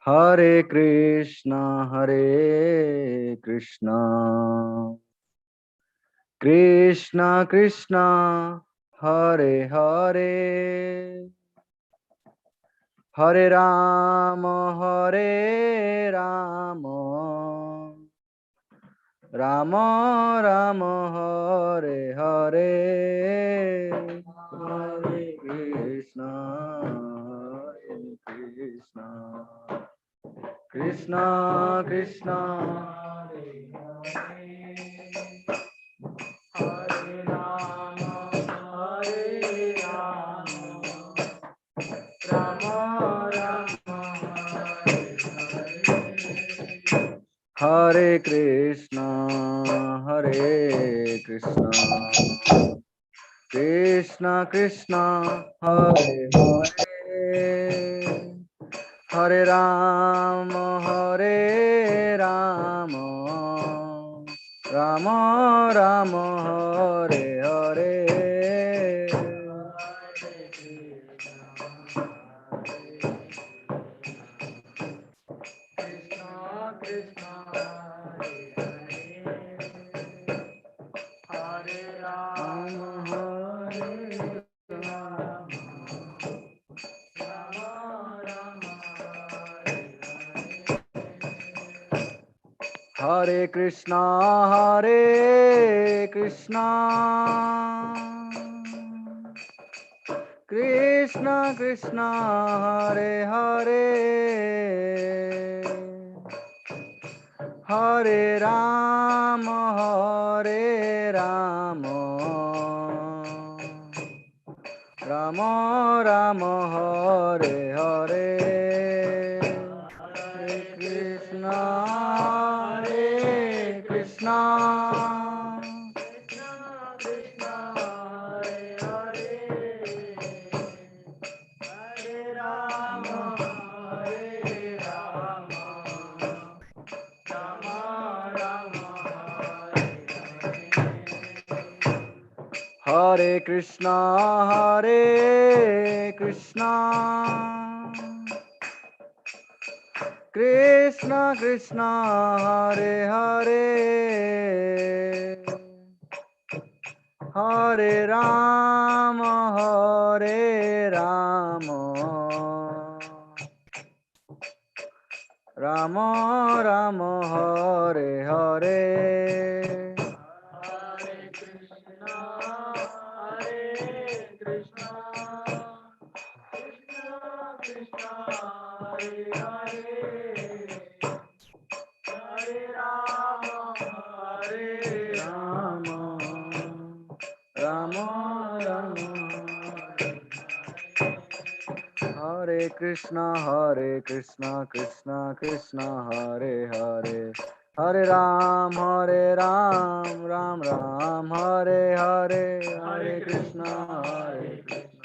Hare Krishna, Hare Krishna, Krishna Krishna, Hare Hare, Hare Rama, Hare Rama, Rama Rama, Hare Hare, Hare Krishna, Hare Krishna, Krishna Krishna, Hare Hare, Hare Rama, Hare Rama, Rama Rama, Hare Krishna, Hare Krishna, Krishna Krishna, Hare Hare, Hare Rama, Hare Rama, Rama Rama, Hare Hare, Krishna Krishna, Hare Rama, Hare Rama, Rama Rama, Hare Krishna, Hare Krishna, Krishna Krishna, Hare Hare, Hare Rama, Hare Rama, Rama Rama, Hare Hare, Hare Krishna, Hare Krishna, Krishna Krishna, Hare Hare, Hare Rama, Hare Rama, Rama Rama, Hare Krishna, Hare Krishna, Krishna Krishna, Hare Hare, Hare Rama, Hare Rama, Rama Rama, Hare Hare, Hare Krishna, Hare Krishna, Krishna Krishna, Hare Hare, Hare Rama, Hare Rama, Rama Rama, Hare Krishna, Krishna Krishna, Hare Hare, Hare Ram, Ram Ram, Hare Hare, Hare Krishna,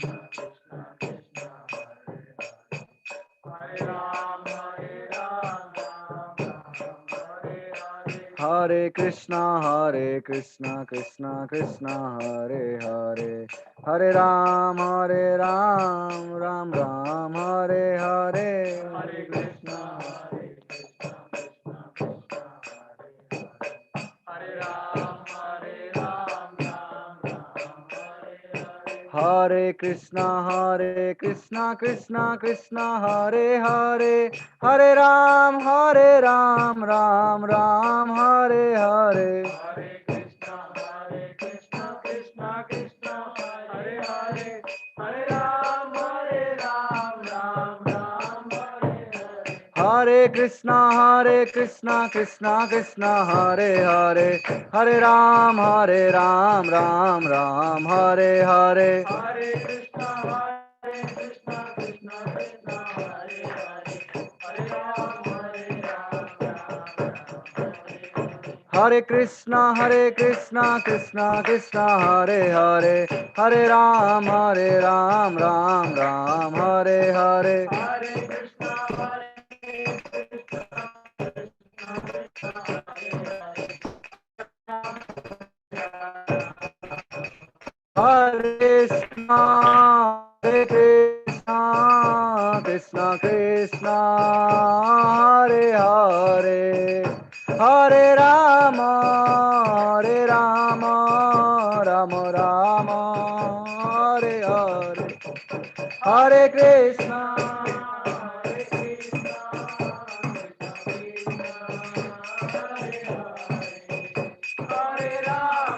Krishna, Hare Ram, Ram Ram, Hare Hare, Hare Krishna, Krishna Krishna, Hare Hare, Hare Ram, Ram Ram, Hare Hare, Hare Krishna, Krishna Krishna, Hare Ram, Ram Ram, Hare Hare, Hare Krishna, Krishna Krishna, Hare Hare, Hare Ram, Ram Ram, Hare Hare, Hare Krishna, Krishna Krishna, Hare Hare, Hare Ram, Ram Ram, Hare Hare, Hare Krishna, Krishna Krishna, Hare Hare, Hare Ram, Ram Ram, Hare Hare, Hare Krishna, Krishna Krishna, Hare Hare, Hare Ram, Hare Krishna, Krishna Krishna, Hare Hare, Hare Ram, Ram Ram, Hare Hare, Hare Krishna, Hare Krishna, Krishna Krishna, Krishna, Hare Hare, Hare Rama, Rama Rama, Hare Hare, Hare Krishna, Hare Krishna, Hare Rama,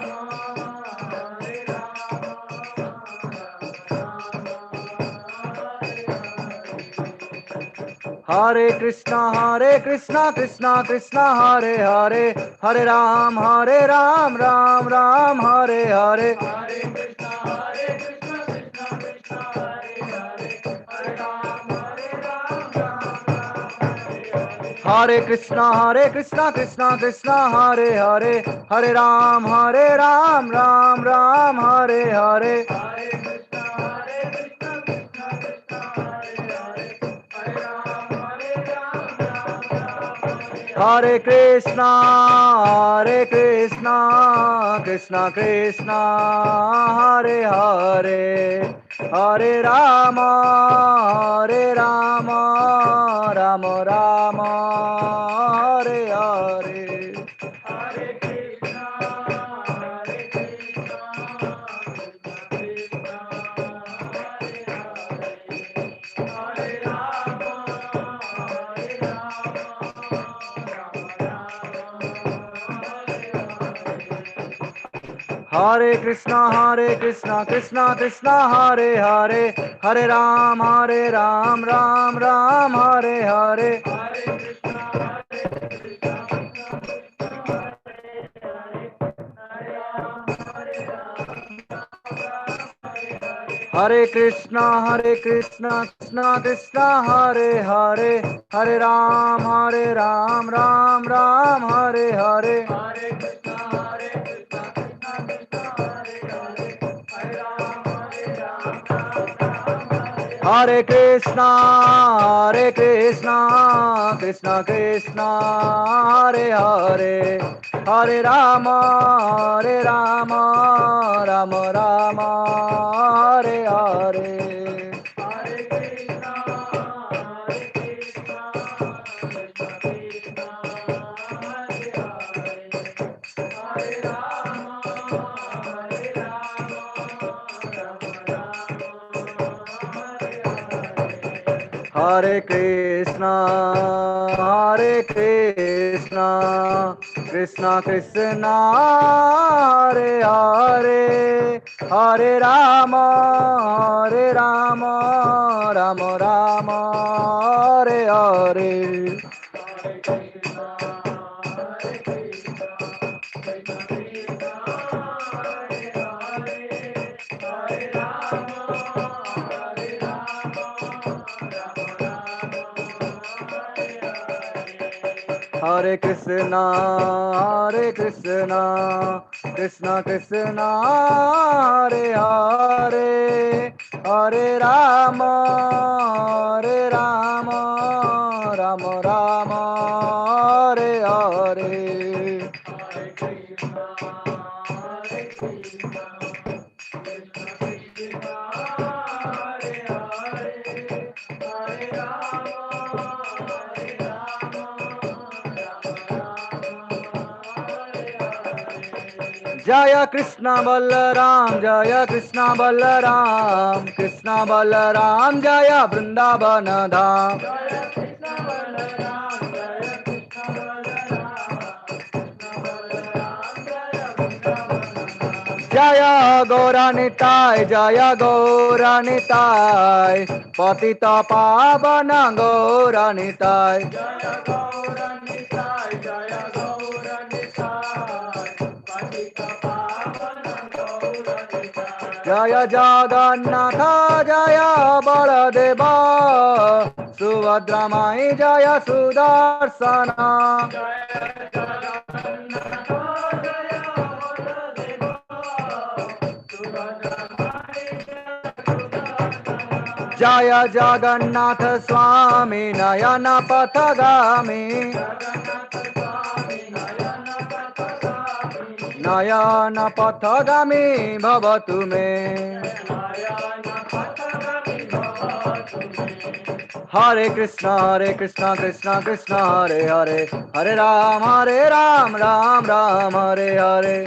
Hare Hare Krishna, Krishna Krishna, Hare Hare, Hare Ram, Ram Ram, Hare Hare. Hare Krishna, Krishna Krishna, Hare Hare, Hare Ram, Hare Krishna, Krishna Krishna, Hare Hare, Hare Ram, Ram Ram, Hare Hare. Hare Krishna, Krishna Krishna, Hare Hare, Hare Ram, Hare Krishna, Krishna Krishna, Hare Hare, Hare Rama, Rama Rama, Hare Hare. Hare Krishna, Krishna Krishna, Hare Hare, Hare Rama, Hare Krishna, Krishna Krishna, Hare Hare, Hare Ram, Ram Ram, Hare Hare. Hare Krishna, Hare Krishna, Krishna Krishna, Hare Hare, Hare Ram, Ram Ram, Hare Hare. Hare Krishna, Krishna Krishna, Hare Hare, Hare Ram, Hare Krishna, Krishna Krishna, Hare Hare, Hare Rama, Rama Rama, Hare Hare. Hare Krishna, Krishna Krishna, Hare Hare, Hare Rama, Hare Krishna, Krishna Krishna, Hare Hare, Hare Rama, Rama Rama, Hare Hare. Hare Krishna, Krishna Krishna, Hare Hare, Hare Rama, Hare Krishna, Krishna Krishna, Hare Hare, Hare Rama, Rama Rama, Hare Hare. Hare Krishna, Krishna Krishna, Hare Hare, Hare Rama, Jaya Krishna Balaram, Jaya Krishna Balaram, Krishna Balaram, Jaya Vrindavana Dham. Jaya Krishna Balaram, Jaya Krishna Balaram, Krishna Balaram, Jaya Vrindavana Dham. Jaya Gauranitai, Jaya Gauranitai, Patita Pavana Gauranitai. Jaya Gauranitai, Jaya Gauranitai, Patita Pavana Gauranitai. Jaya Jagannatha, Jaya Baladeva, Subhadramai, Jaya Sudarsana. Jaya Jagannatha, Jaya Baladeva, Subhadramai, Jaya Jagannath Swami Nayana Pathagami, Nayana Pathagami Bhavatu Me. Hare Krishna, Krishna Krishna, Hare Hare, Hare Ram, Ram Ram, Hare Hare.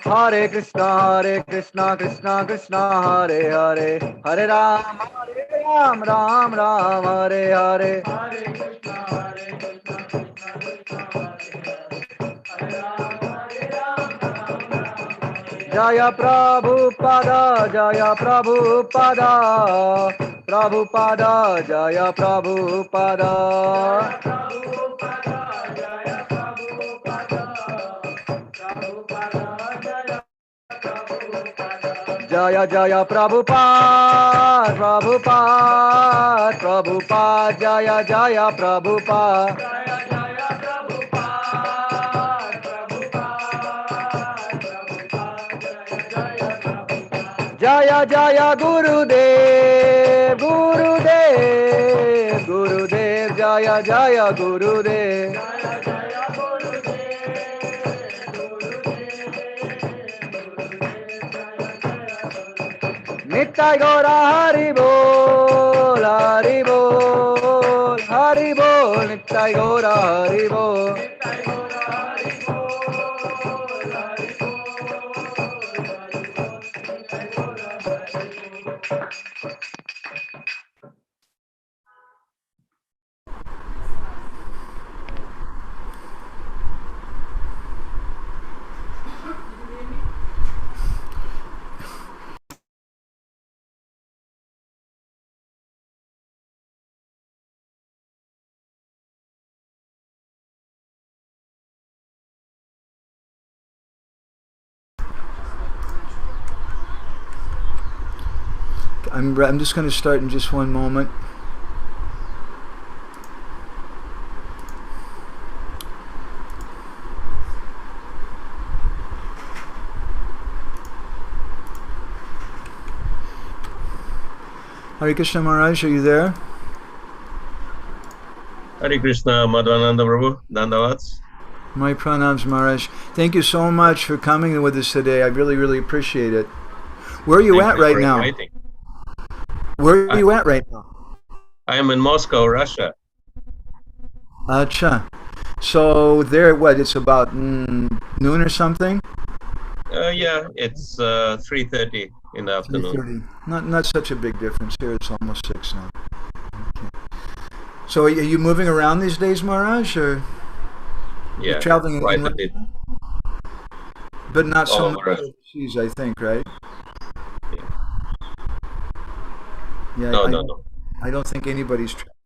Hare Krishna, Krishna Krishna, Hare Hare, Hare Krishna, Krishna Hare Hare, Hare Ram, Ram Ram, Hare Hare. Hare Krishna, Krishna Krishna, Hare Hare, Jaya Prabhupada, Jaya Prabhupada, Prabhupada, Jaya Prabhupada. Jaya Prabhupada, Prabhupada, Jaya Jaya Prabhupada, Prabhupada, Prabhupada, Jaya Jaya Prabhupada. Jaya Jaya Prabhupada, Prabhupada, Jaya Jaya Gurudev, Gurudev, Gurudev, Jaya Jaya Gurudev. Jaya Jaya Nittai Gaura Hari Bol, Hari Bol, Hari Bol, Nittai Gaura Hari Bol. Nittai Gaura Hari Bol, Hari Bol, Nittai Gaura Hari Bol. I'm just going to start in just one moment. Hare Krishna Maharaj, are you there? Hare Krishna Madhvananda Prabhu, Dandavats. My pranams Maharaj. Thank you so much for coming with us today. I really, really appreciate it. Where are you at right now? Where are you at right now? I am in Moscow, Russia. Acha. So there, what, it's about noon or something? Yeah, it's 3:30 in the afternoon. 3:30. Not such a big difference here. It's almost 6 now. Okay. So are you moving around these days, Maharaj, or yeah, you're traveling quite in a bit. But not so much overseas, I think, right? Yeah. No. I don't think anybody's traveling.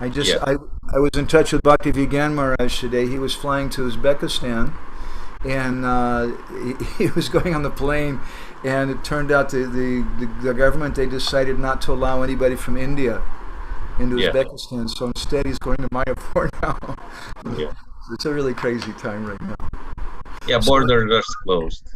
I was in touch with Bhakti Vigan Maharaj today. He was flying to Uzbekistan, and he was going on the plane, and it turned out the government, they decided not to allow anybody from India into Uzbekistan. So instead, he's going to Mayapur now. Yeah. So it's a really crazy time right now. Yeah, borders are closed.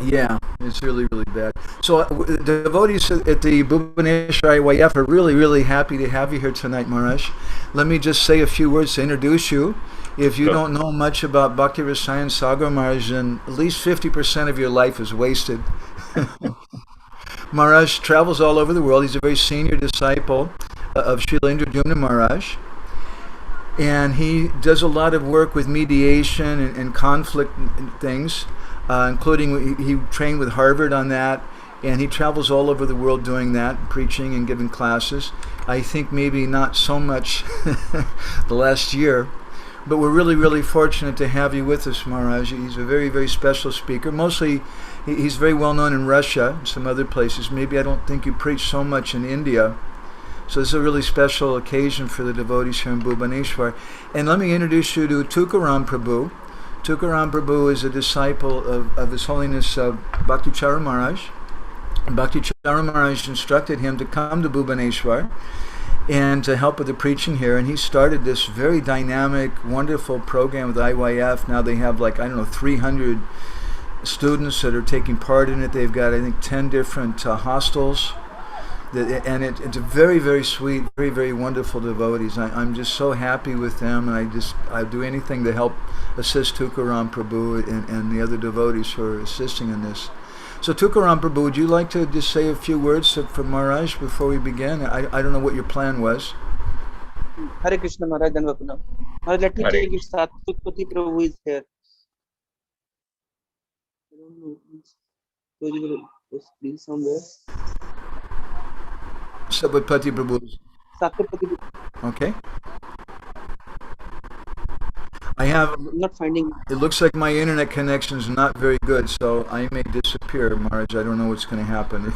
Yeah, it's really, really bad. So the devotees at the Bhubaneswar IYF are really, really happy to have you here tonight, Maharaj. Let me just say a few words to introduce you. If you don't know much about Bhakti Rasayana Sagar Maharaj, then at least 50% of your life is wasted. Maharaj travels all over the world. He's a very senior disciple of Srila Indradyumna Maharaj. And he does a lot of work with mediation and conflict and things. Including he trained with Harvard on that, and he travels all over the world doing that, preaching and giving classes. I think maybe not so much the last year, but we're really, really fortunate to have you with us, Maharaj. He's a very, very special speaker. Mostly, he's very well known in Russia and some other places. Maybe I don't think you preach so much in India. So this is a really special occasion for the devotees here in Bhubaneswar. And let me introduce you to Tukaram Prabhu. Tukaram Prabhu is a disciple of His Holiness Bhakti Chara Maharaj. Bhakti Chara Maharaj instructed him to come to Bhubaneswar and to help with the preaching here. And he started this very dynamic, wonderful program with IYF. Now they have 300 students that are taking part in it. They've got, I think, 10 different hostels. And it's a very, very sweet, very, very wonderful devotees. I'm just so happy with them, and I do anything to help assist Tukaram Prabhu and the other devotees who are assisting in this. So Tukaram Prabhu, would you like to just say a few words for Maharaj before we begin? I don't know what your plan was. Hare Krishna Maharaj, Dhanvapana. Maharaj, let me check if Satpati Prabhu is here. I don't know. Please somewhere. Satpati Prabhu. Satpati. Okay. I'm not finding. It looks like my internet connection is not very good, so I may disappear, Maharaj. I don't know what's going to happen.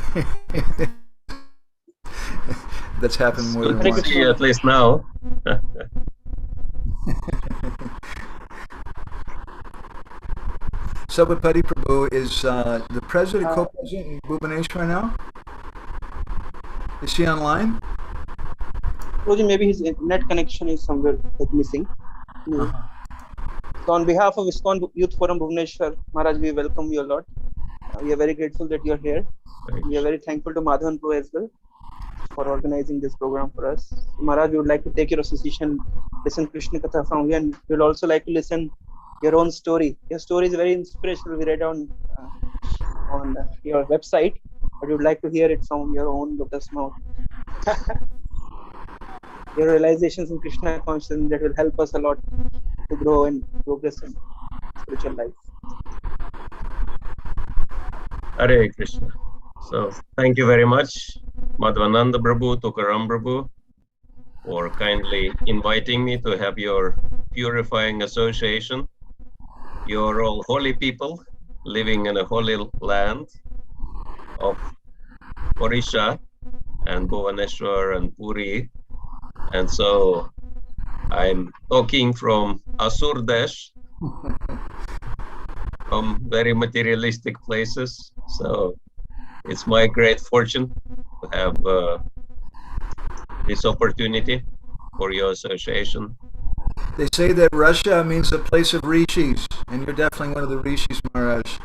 That's happened more than once. At least now. Satpati Prabhu is the president, co-president in Bhubaneswar now. Is he online? Maybe his net connection is somewhere missing. So on behalf of ISKCON Youth Forum Bhubaneswar, Maharaj, we welcome you a lot. We are very grateful that you are here. We are very thankful to Madhavan Prabhu as well for organizing this program for us. Maharaj, we would like to take your association, listen Krishna Katha from here, and we would also like to listen your own story. Your story is very inspirational. We read on your website, but we would like to hear it from your own lotus mouth. Your realizations in Krishna consciousness that will help us a lot to grow and progress in spiritual life. Hare Krishna. So thank you very much, Madhvananda Prabhu, Tukaram Prabhu, for kindly inviting me to have your purifying association. You're all holy people living in a holy land of Orisha and Bhubaneswar and Puri. And so I'm talking from Asur Desh, from very materialistic places. So it's my great fortune to have this opportunity for your association. They say that Russia means the place of rishis, and you're definitely one of the rishis, Maharaj.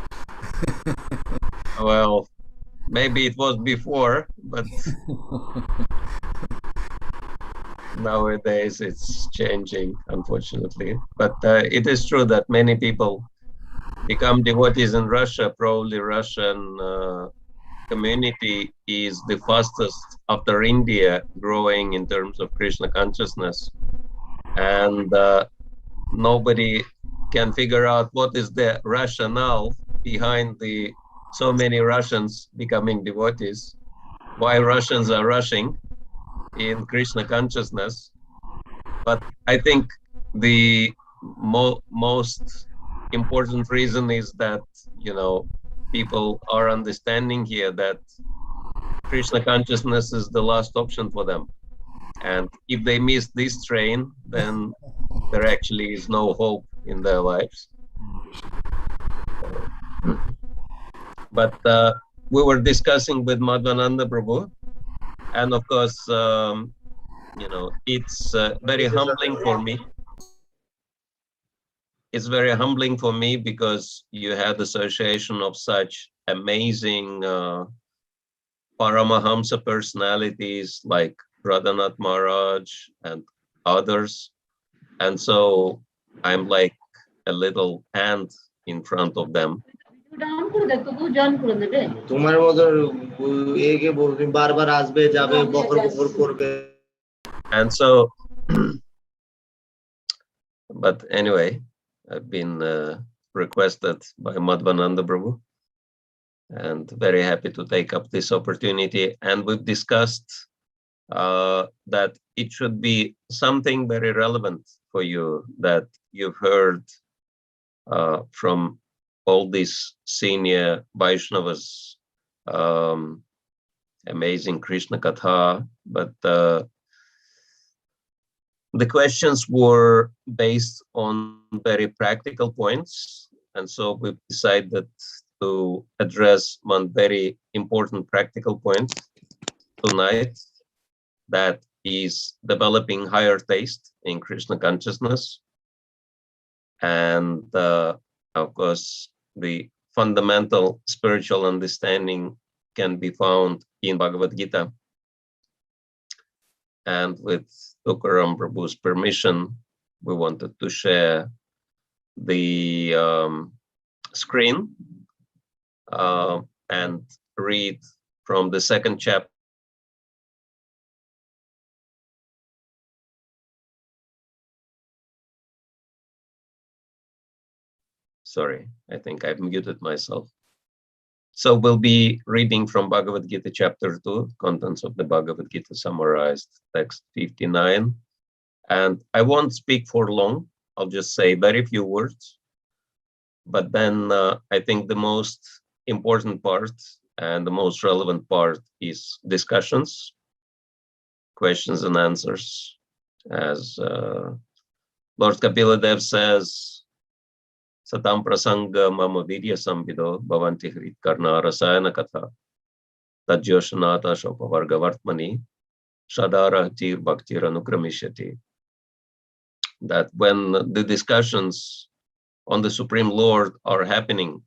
Well, maybe it was before, but nowadays it's changing, unfortunately. But it is true that many people become devotees in Russia. Probably Russian community is the fastest after India growing in terms of Krishna consciousness. And nobody can figure out what is the rationale behind so many Russians becoming devotees, why Russians are rushing in Krishna consciousness. But I think the most important reason is that, people are understanding here that Krishna consciousness is the last option for them. And if they miss this train, then there actually is no hope in their lives. But we were discussing with Madhvananda Prabhu, and of course, it's very humbling for me. It's very humbling for me because you had association of such amazing Paramahamsa personalities like Radhanath Maharaj and others. And so I'm like a little ant in front of them. And so, but anyway, I've been requested by Madhvananda Prabhu, and very happy to take up this opportunity. And we've discussed that it should be something very relevant for you that you've heard from all these senior Vaishnavas, amazing Krishna Katha, but the questions were based on very practical points. And so we decided to address one very important practical point tonight, that is developing higher taste in Krishna consciousness. And of course, the fundamental spiritual understanding can be found in Bhagavad Gita. and with Tukaram Prabhu's permission, we wanted to share the screen and read from the second chapter. Sorry, I think I've muted myself. So we'll be reading from Bhagavad Gita chapter 2, contents of the Bhagavad Gita summarized, text 59. And I won't speak for long. I'll just say very few words. But then I think the most important part and the most relevant part is discussions, questions and answers. As Lord Kapila Dev says, Satam prasanga mama vidya sambido bhavanti hrit karna rasayana katha tajyoshanata shopavarga vartmani shadara tir bhaktir anukramishati. That when the discussions on the Supreme Lord are happening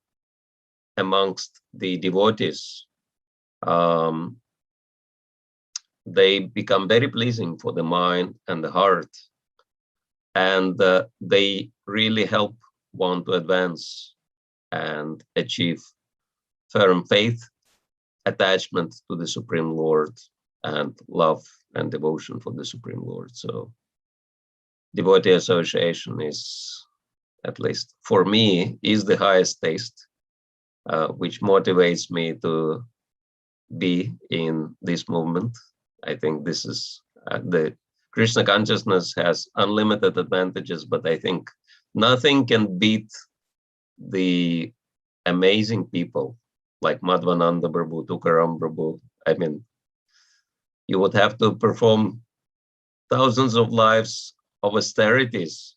amongst the devotees, they become very pleasing for the mind and the heart, and they really help one to advance and achieve firm faith, attachment to the Supreme Lord, and love and devotion for the Supreme Lord. So devotee association is, at least for me, is the highest taste, which motivates me to be in this movement. I think this is the Krishna consciousness has unlimited advantages, but I think nothing can beat the amazing people like Madhvananda Prabhu, Tukaram Prabhu. I mean, you would have to perform thousands of lives of austerities,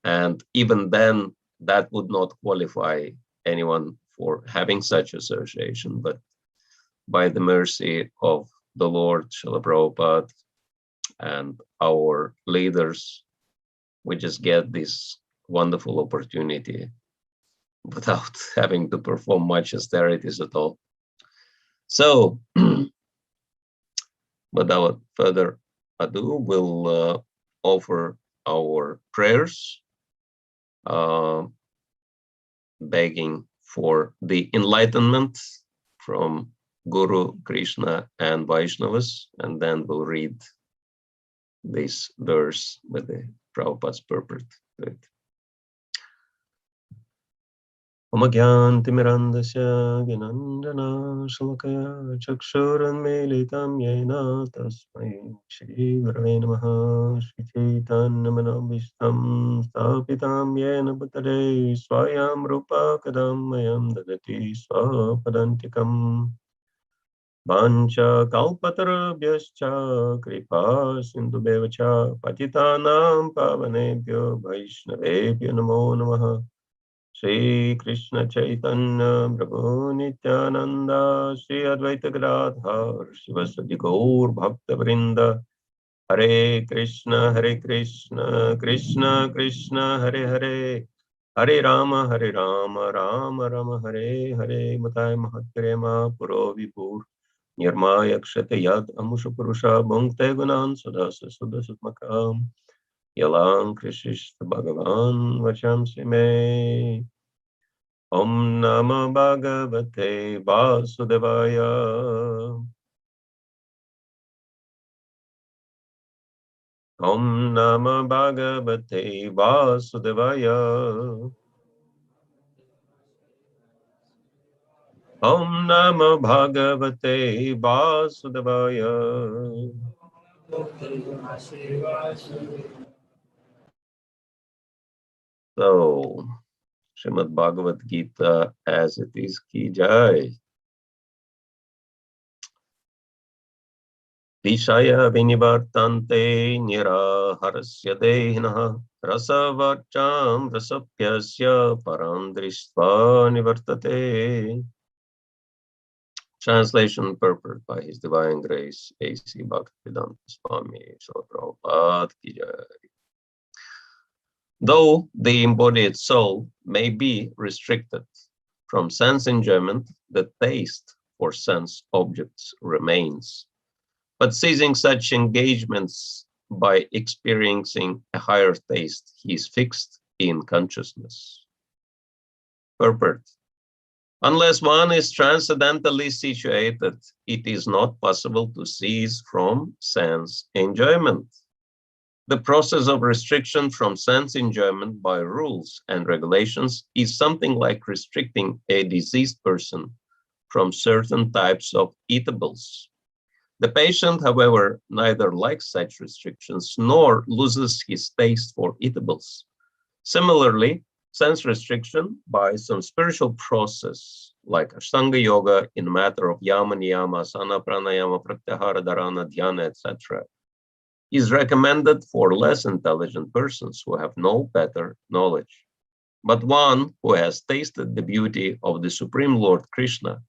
and even then that would not qualify anyone for having such association. But by the mercy of the Lord, Srila Prabhupada, and our leaders, we just get this wonderful opportunity without having to perform much austerities at all. So, without further ado, we'll offer our prayers, begging for the enlightenment from Guru, Krishna, and Vaishnavas, and then we'll read this verse with the Prabhupada's purport to it. Omagyantimirandasya Ginandana Shalakaya Chakshuranmelitam Yena Tasmai Shri Gurave Namaha Shri Chaitanya Manabhishtam Stapitam Yena Bhutale Swayam Rupa Kadam Dadati Swapadantikam Vancha Kalpatarabhyascha Kripa Sindhubhavacha Patitanam Pavanebhyo Vaishnavebhyo Namo Namaha Shri Krishna Chaitanya Prabhu Nityananda Shri Advaita Gadadhar Shivasadi Gaur Bhakta Vrinda Hare Krishna Krishna Krishna Hare Hare Hare Rama Rama Rama Hare Hare Matai Mahatrema Puro Vipur Nirmaya Kshata Yad Amusha Purusha Bhungte Gunan Sudasa Sudasatmakam Yalang Krishish Bhagavan Vacham Sime Om Namah Bhagavate Vasudevaya Om Namah Bhagavate Vasudevaya Om Namah Bhagavate Vasudevaya. So, Srimad Bhagavad Gita as it is, ki jai. Dishaya vinivartante niraharasya dehinaha rasavacham rasapyasya parandristva nivartate. Translation purport by His Divine Grace A.C. Bhaktivedanta Swami Srila Prabhupada ki jai. Though the embodied soul may be restricted from sense enjoyment, the taste for sense objects remains, But seizing such engagements by experiencing a higher taste, he is fixed in consciousness. Purport. Unless one is transcendentally situated, it is not possible to cease from sense enjoyment. The process of restriction from sense enjoyment by rules and regulations is something like restricting a diseased person from certain types of eatables. The patient, however, neither likes such restrictions nor loses his taste for eatables. Similarly, sense restriction by some spiritual process like Ashtanga yoga in the matter of yama, niyama, asana, pranayama, pratyahara, dharana, dhyana, etc., is recommended for less intelligent persons who have no better knowledge. But one who has tasted the beauty of the Supreme Lord Krishna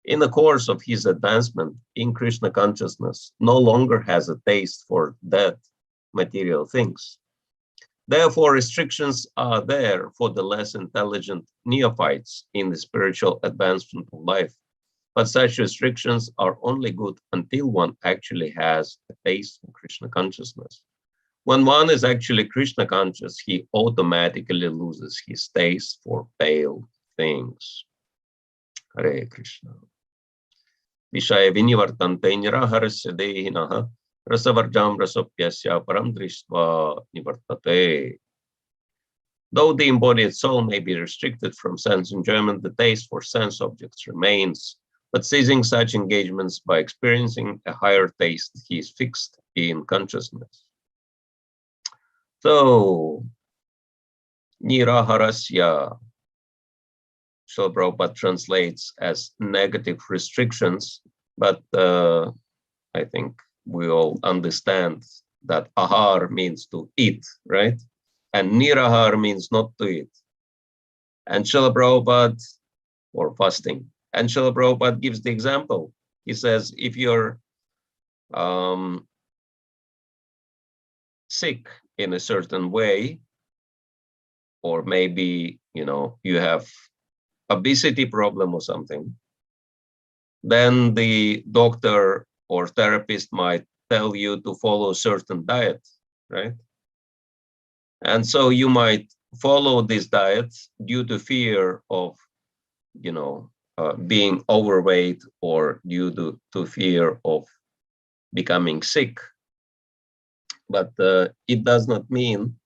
in the course of his advancement in Krishna consciousness no longer has a taste for that material things. Therefore, restrictions are there for the less intelligent neophytes in the spiritual advancement of life. But such restrictions are only good until one actually has a taste for Krishna consciousness. When one is actually Krishna conscious, he automatically loses his taste for pale things. Hare Krishna. Vishaya vinivartante niraharasya dehinaha rasavarjam rasopyasya param drishtva nivartate. Though the embodied soul may be restricted from sense enjoyment, the taste for sense objects remains. But seizing such engagements by experiencing a higher taste, he is fixed in consciousness. So, niraharasya, Srila Prabhupada translates as negative restrictions, but I think we all understand that ahar means to eat, right? And nirahar means not to eat. And Srila Prabhupada, or fasting. And Srila Prabhupada gives the example. He says, if you're sick in a certain way, or maybe, you have obesity problem or something, then the doctor or therapist might tell you to follow a certain diet, right? And so you might follow this diet due to fear of, being overweight or due to fear of becoming sick. But it does not mean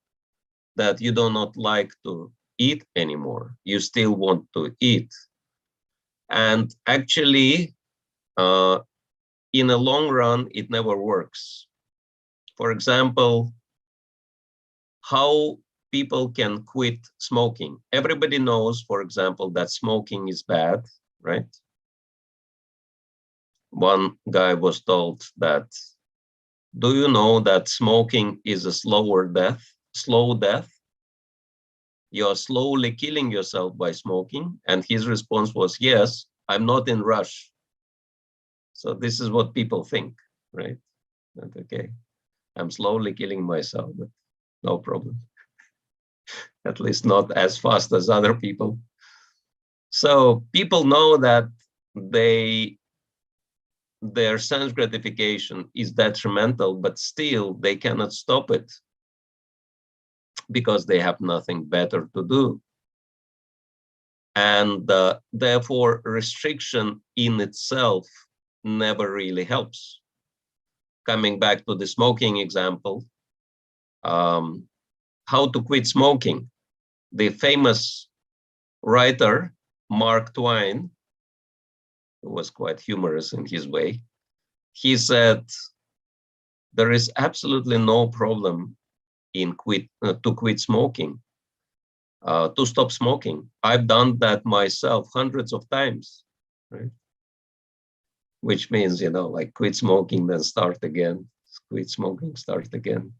that you do not like to eat anymore. You still want to eat. And actually, in the long run, it never works. For example, how people can quit smoking. Everybody knows, for example, that smoking is bad, right? One guy was told that, do you know that smoking is a slow death? You're slowly killing yourself by smoking. And his response was, yes, I'm not in rush. So this is what people think, right? And okay, I'm slowly killing myself, but no problem. At least not as fast as other people. So people know that their sense gratification is detrimental, but still they cannot stop it because they have nothing better to do. And therefore, restriction in itself never really helps. Coming back to the smoking example, how to quit smoking. The famous writer, Mark Twain, who was quite humorous in his way, he said, there is absolutely no problem in to quit smoking, to stop smoking. I've done that myself hundreds of times, right? Which means, like quit smoking, then start again, quit smoking, start again,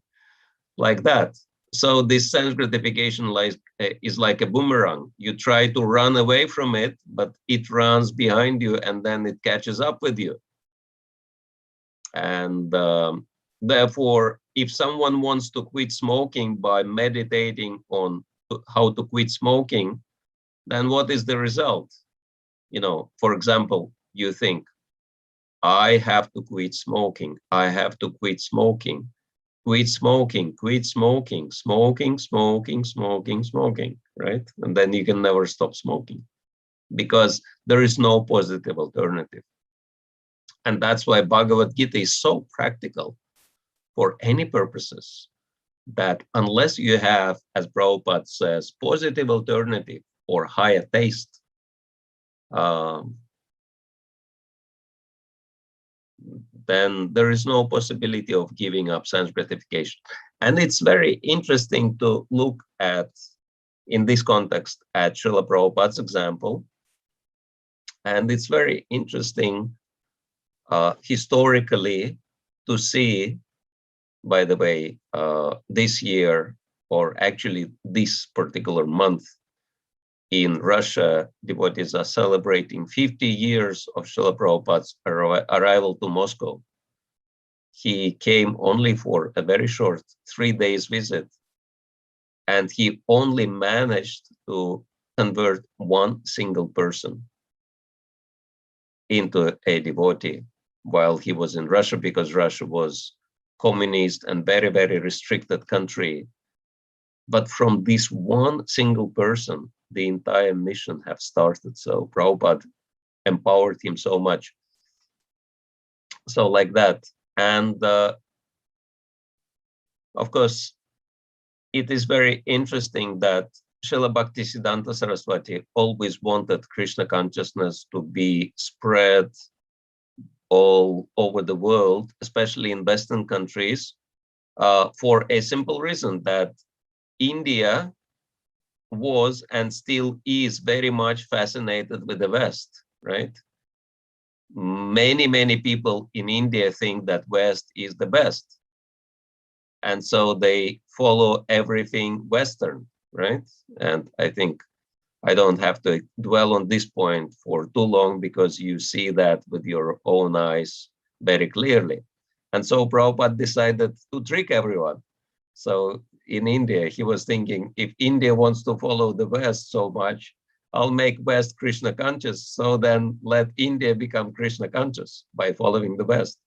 like that. So this sense gratification is like a boomerang. You try to run away from it, but it runs behind you and then it catches up with you. And therefore, if someone wants to quit smoking by meditating on how to quit smoking, then what is the result? For example, you think, I have to quit smoking. I have to quit smoking. Quit smoking, quit smoking, smoking, smoking, smoking, smoking, right? And then you can never stop smoking because there is no positive alternative. And that's why Bhagavad Gita is so practical for any purposes, that unless you have, as Prabhupada says, positive alternative or higher taste, then there is no possibility of giving up sense gratification. And it's very interesting to look at, in this context, at Srila Prabhupada's example. And it's very interesting historically to see, by the way, this year, or actually this particular month, in Russia, devotees are celebrating 50 years of Srila Prabhupada's arrival to Moscow. He came only for a very short 3 days visit, and he only managed to convert one single person into a devotee while he was in Russia, because Russia was communist and very, very restricted country. But from this one single person, the entire mission have started. So Prabhupada empowered him so much. So like that. And of course, it is very interesting that Srila Bhaktisiddhanta Saraswati always wanted Krishna consciousness to be spread all over the world, especially in Western countries, for a simple reason that India was and still is very much fascinated with the West, right? Many, many people in India think that West is the best. And so they follow everything Western, right? And I think I don't have to dwell on this point for too long, because you see that with your own eyes very clearly. And so Prabhupada decided to trick everyone. So in India, he was thinking, if India wants to follow the West so much, I'll make West Krishna conscious. So then let India become Krishna conscious by following the West.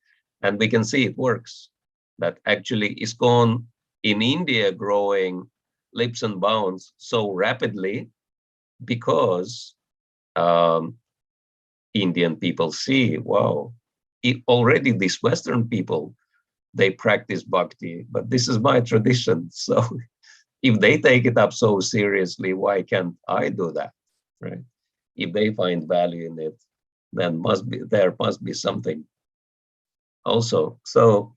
And we can see it works. That actually ISKCON in India growing leaps and bounds so rapidly because Indian people see, wow, already these Western people, they practice bhakti, but this is my tradition. So if they take it up so seriously, why can't I do that, right? If they find value in it, then there must be something also. So,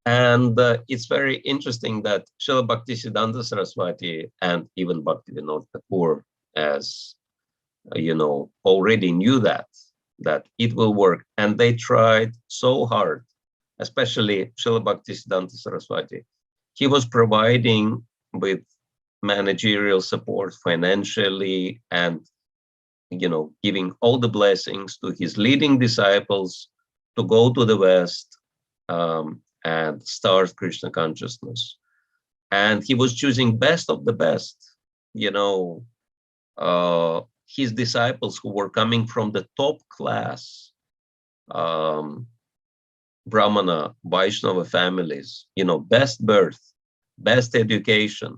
and it's very interesting that Srila Bhaktisiddhanta Saraswati and even Bhaktivinoda Thakur, as you know, already knew that it will work. And they tried so hard, especially Srila Bhaktisiddhanta Saraswati. He was providing with managerial support financially and, you know, giving all the blessings to his leading disciples to go to the West and start Krishna consciousness. And he was choosing best of the best, you know, his disciples who were coming from the top class Brahmana, Vaishnava families, you know, best birth, best education,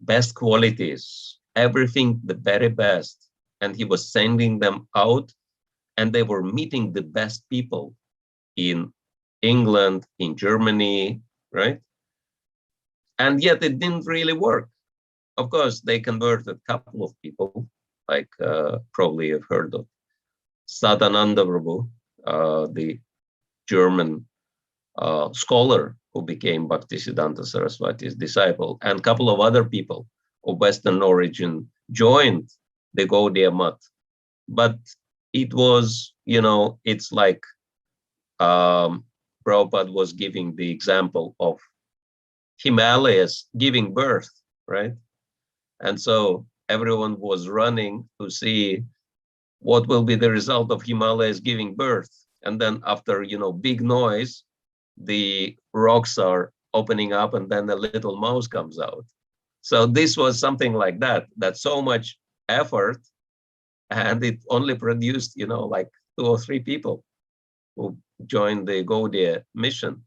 best qualities, everything the very best. And he was sending them out, and they were meeting the best people in England, in Germany, right? And yet it didn't really work. Of course, they converted a couple of people, like probably you've heard of Sadananda Prabhu, the German scholar who became Bhaktisiddhanta Saraswati's disciple, and a couple of other people of Western origin joined the Gaudiya Math. But it was, you know, it's like Prabhupada was giving the example of Himalayas giving birth, right? And so everyone was running to see what will be the result of Himalayas giving birth. And then after, you know, big noise, the rocks are opening up and then a little mouse comes out. So this was something like that so much effort, and it only produced, you know, like 2 or 3 people who joined the Gaudiya mission.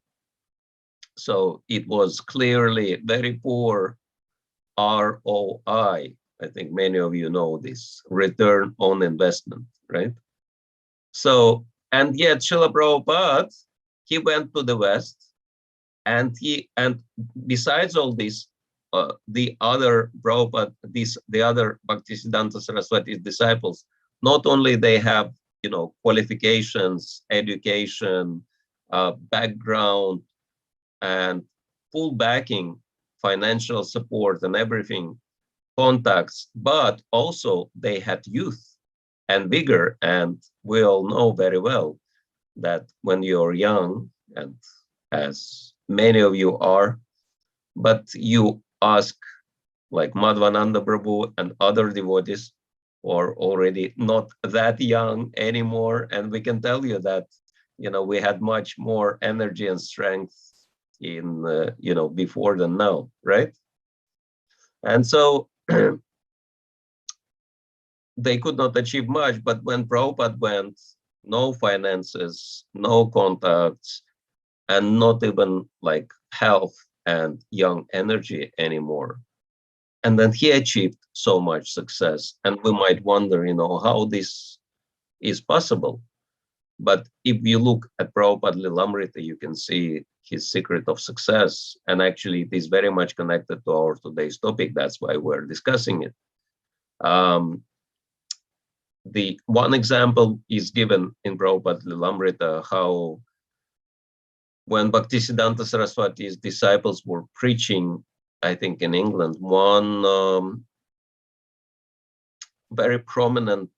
So it was clearly very poor ROI. I think many of you know this, return on investment, right? So, and yet Srila Prabhupada, he went to the West, and besides all this, the other Prabhupada, the other Bhaktisiddhanta Saraswati's disciples, not only they have, qualifications, education, background, and full backing, financial support and everything, contacts, but also they had youth and vigor. And we all know very well that when you're young, and as many of you are, but you ask like Madhvananda Prabhu and other devotees who are already not that young anymore, and we can tell you that, we had much more energy and strength in, before than now, right? And so they could not achieve much, but when Prabhupada went, no finances, no contacts, and not even like health and young energy anymore. And then he achieved so much success. And we might wonder, how this is possible. But if you look at Prabhupada Lilamrita, you can see his secret of success. And actually, it is very much connected to our today's topic. That's why we're discussing it. The one example is given in Prabhupada Lilamrita, how when Bhaktisiddhanta Saraswati's disciples were preaching, I think in England, one very prominent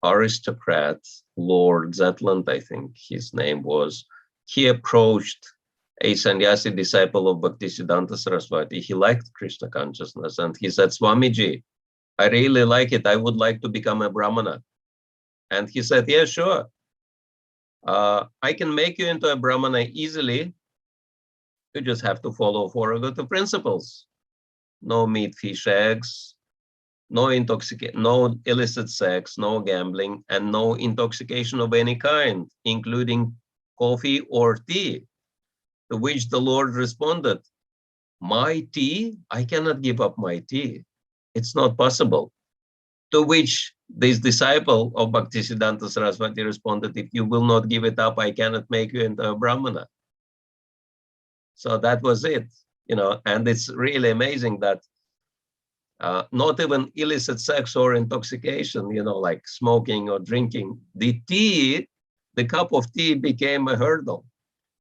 aristocrat, Lord Zetland, I think his name was, he approached a sannyasi disciple of Bhaktisiddhanta Saraswati. He liked Krishna consciousness, and he said, Swamiji, I really like it. I would like to become a Brahmana. And he said, yeah, sure. I can make you into a Brahmana easily. You just have to follow 4 agata principles. No meat, fish, eggs, no illicit sex, no gambling, and no intoxication of any kind, including coffee or tea. To which the Lord responded, my tea? I cannot give up my tea. It's not possible. To which this disciple of Bhaktisiddhanta Saraswati responded, if you will not give it up, I cannot make you into a Brahmana. So that was it, and it's really amazing that not even illicit sex or intoxication, like smoking or drinking, the cup of tea became a hurdle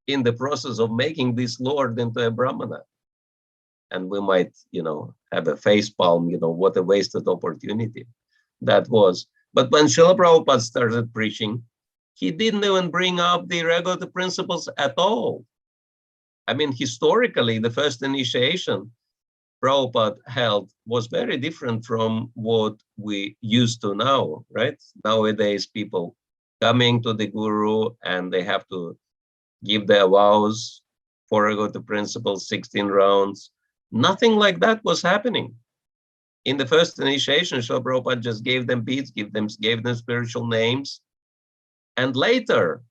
in the process of making this Lord into a Brahmana. And we might, have a facepalm, what a wasted opportunity that was. But when Srila Prabhupada started preaching, he didn't even bring up the regular principles at all. I mean, historically, the first initiation Prabhupada held was very different from what we used to now, right? Nowadays, people coming to the Guru and they have to give their vows, 4 agata principles, 16 rounds. Nothing like that was happening. In the first initiation, Srila Prabhupada just gave them beads, gave them spiritual names. And later,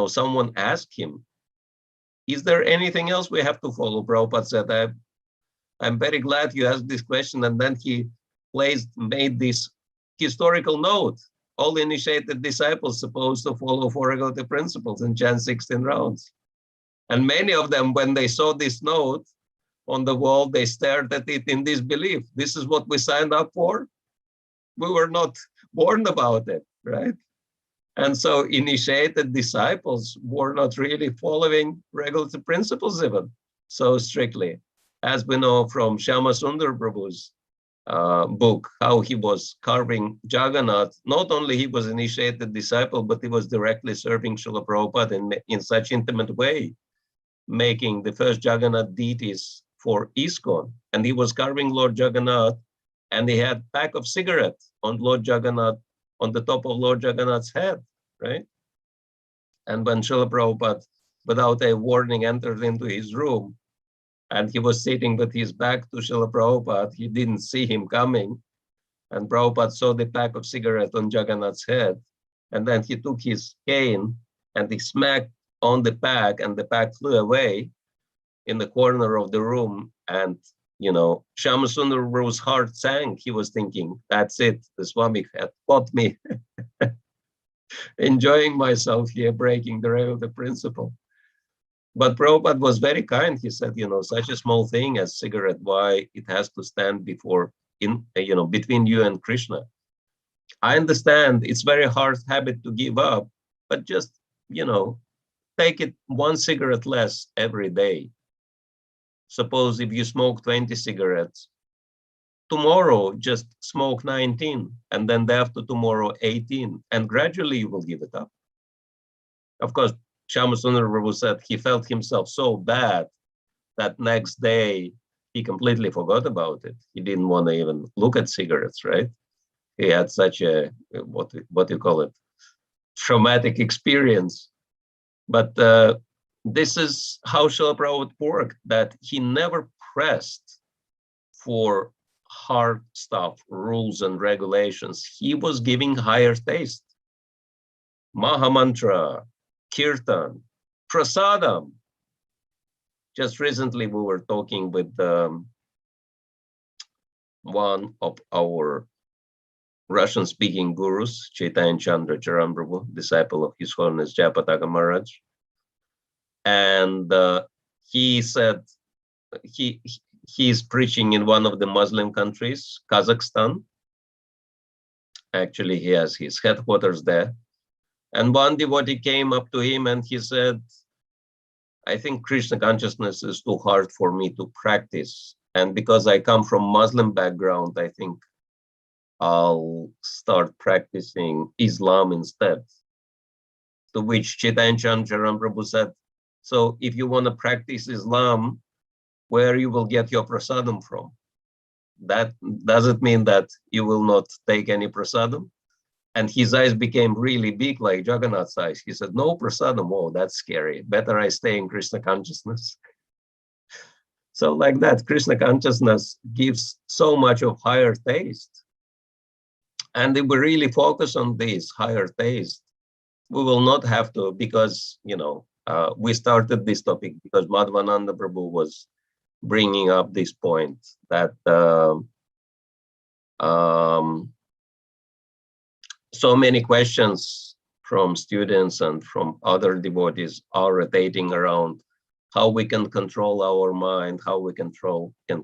someone asked him, is there anything else we have to follow? Prabhupada said, I'm very glad you asked this question. And then he made this historical note. All initiated disciples supposed to follow 4 agata principles and chant 16 rounds. And many of them, when they saw this note on the wall, they stared at it in disbelief. This is what we signed up for? We were not warned about it, right? And so initiated disciples were not really following regular principles even so strictly. As we know from Shyama Sundar Prabhu's book, how he was carving Jagannath. Not only he was initiated disciple, but he was directly serving Srila Prabhupada in such intimate way, making the first Jagannath deities for ISKCON. And he was carving Lord Jagannath, and he had a pack of cigarettes on Lord Jagannath, on the top of Lord Jagannath's head, right? And when Srila Prabhupada, without a warning, entered into his room, and he was sitting with his back to Srila Prabhupada, he didn't see him coming. And Prabhupada saw the pack of cigarettes on Jagannath's head, and then he took his cane and he smacked on the pack, and the pack flew away in the corner of the room. And, Shyamasundar Prabhu's heart sank. He was thinking, that's it, the Swami had caught me enjoying myself here, breaking the regular principle. But Prabhupada was very kind. He said, such a small thing as cigarette, why it has to stand between you and Krishna. I understand it's very hard habit to give up, but just, take it one cigarette less every day. Suppose if you smoke 20 cigarettes, tomorrow just smoke 19, and then the after tomorrow 18, and gradually you will give it up. Of course, Shyamasundar Prabhu said he felt himself so bad that next day he completely forgot about it. He didn't want to even look at cigarettes, right? He had such a, what you call it, traumatic experience. But this is how Srila Prabhupada worked, that he never pressed for hard stuff, rules and regulations. He was giving higher taste. Mahamantra, Kirtan, Prasadam. Just recently we were talking with one of our Russian-speaking gurus, Chaitanya Chandra Charan Prabhu, disciple of His Holiness Jayapataka Maharaj. And he said he's preaching in one of the Muslim countries, Kazakhstan. Actually, he has his headquarters there. And one devotee came up to him and he said, I think Krishna consciousness is too hard for me to practice. And because I come from Muslim background, I think I'll start practicing Islam instead. To which Chaitanya Charan Prabhu said, so if you want to practice Islam, where you will get your prasadam from? That doesn't mean that you will not take any prasadam. And his eyes became really big, like Jagannath's eyes. He said, no prasadam, oh, that's scary. Better I stay in Krishna consciousness. So like that, Krishna consciousness gives so much of higher taste. And if we really focus on this higher taste, we will not have to, because, we started this topic because Madhvananda Prabhu was bringing up this point that so many questions from students and from other devotees are rotating around how we can control our mind, how we can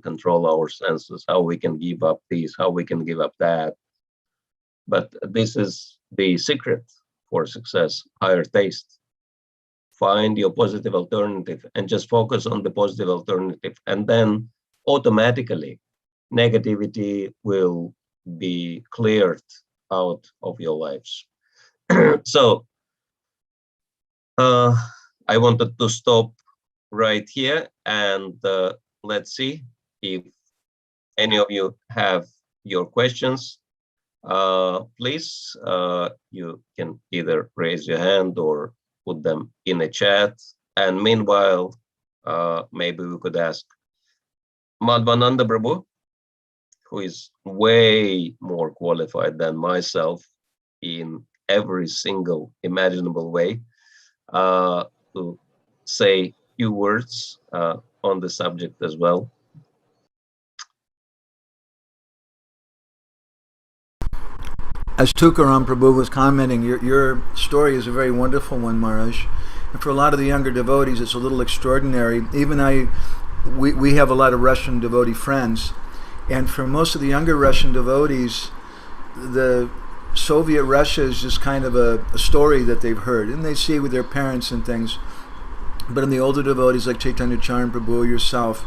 control our senses, how we can give up this, how we can give up that. But this is the secret for success, higher taste. Find your positive alternative and just focus on the positive alternative. And then automatically negativity will be cleared out of your lives. So I wanted to stop right here and let's see if any of you have your questions. Please, you can either raise your hand or put them in a chat. And meanwhile, maybe we could ask Madhvananda Prabhu, who is way more qualified than myself in every single imaginable way, to say a few words on the subject as well. As Tukaram Prabhu was commenting, your story is a very wonderful one, Maharaj. And for a lot of the younger devotees, it's a little extraordinary. Even we have a lot of Russian devotee friends. And for most of the younger Russian devotees, the Soviet Russia is just kind of a story that they've heard. And they see it with their parents and things. But in the older devotees like Chaitanya Charan Prabhu, yourself,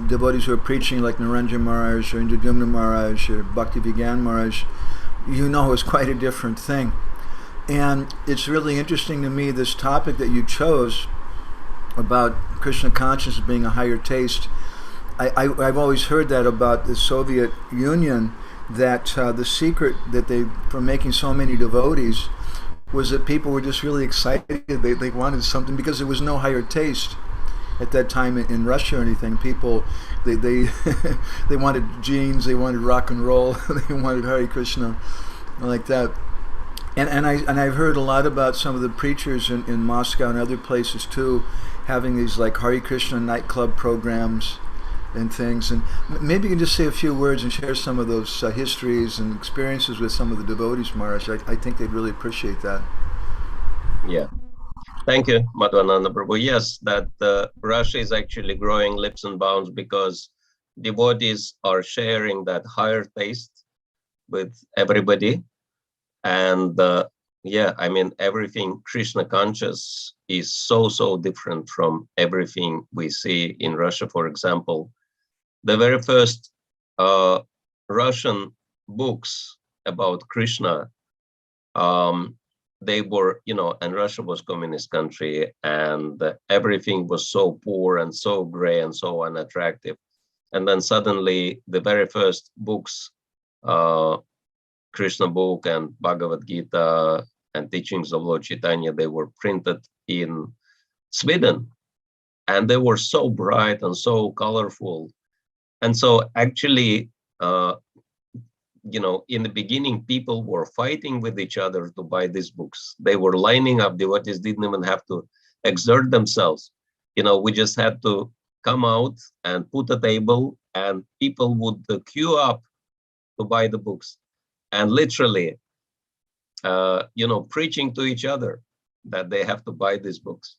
devotees who are preaching like Naranjan Maharaj or Indradyumna Maharaj or Bhakti Vigyan Maharaj, it's quite a different thing. And it's really interesting to me, this topic that you chose about Krishna consciousness being a higher taste. I've always heard that about the Soviet Union, that the secret that for making so many devotees was that people were just really excited. They wanted something because there was no higher taste. at that time in Russia or anything. People, they they wanted jeans, they wanted rock and roll, they wanted Hare Krishna, like that. And I've heard a lot about some of the preachers in Moscow and other places too, having these like Hare Krishna nightclub programs and things. And maybe you can just say a few words and share some of those histories and experiences with some of the devotees, Maharaj. I think they'd really appreciate that. Yeah. Thank you, Madhvananda Prabhu. Yes, that Russia is actually growing leaps and bounds because devotees are sharing that higher taste with everybody. And yeah, I mean, everything Krishna conscious is so different from everything we see in Russia. For example, the very first Russian books about Krishna, they were, and Russia was communist country, and everything was so poor and so gray and so unattractive. And then suddenly the very first books, Krishna book and Bhagavad Gita and teachings of Lord Chaitanya, they were printed in Sweden, and they were so bright and so colorful. And so actually, in the beginning, people were fighting with each other to buy these books. They were lining up. Devotees didn't even have to exert themselves. We just had to come out and put a table, and people would queue up to buy the books. And literally, preaching to each other that they have to buy these books.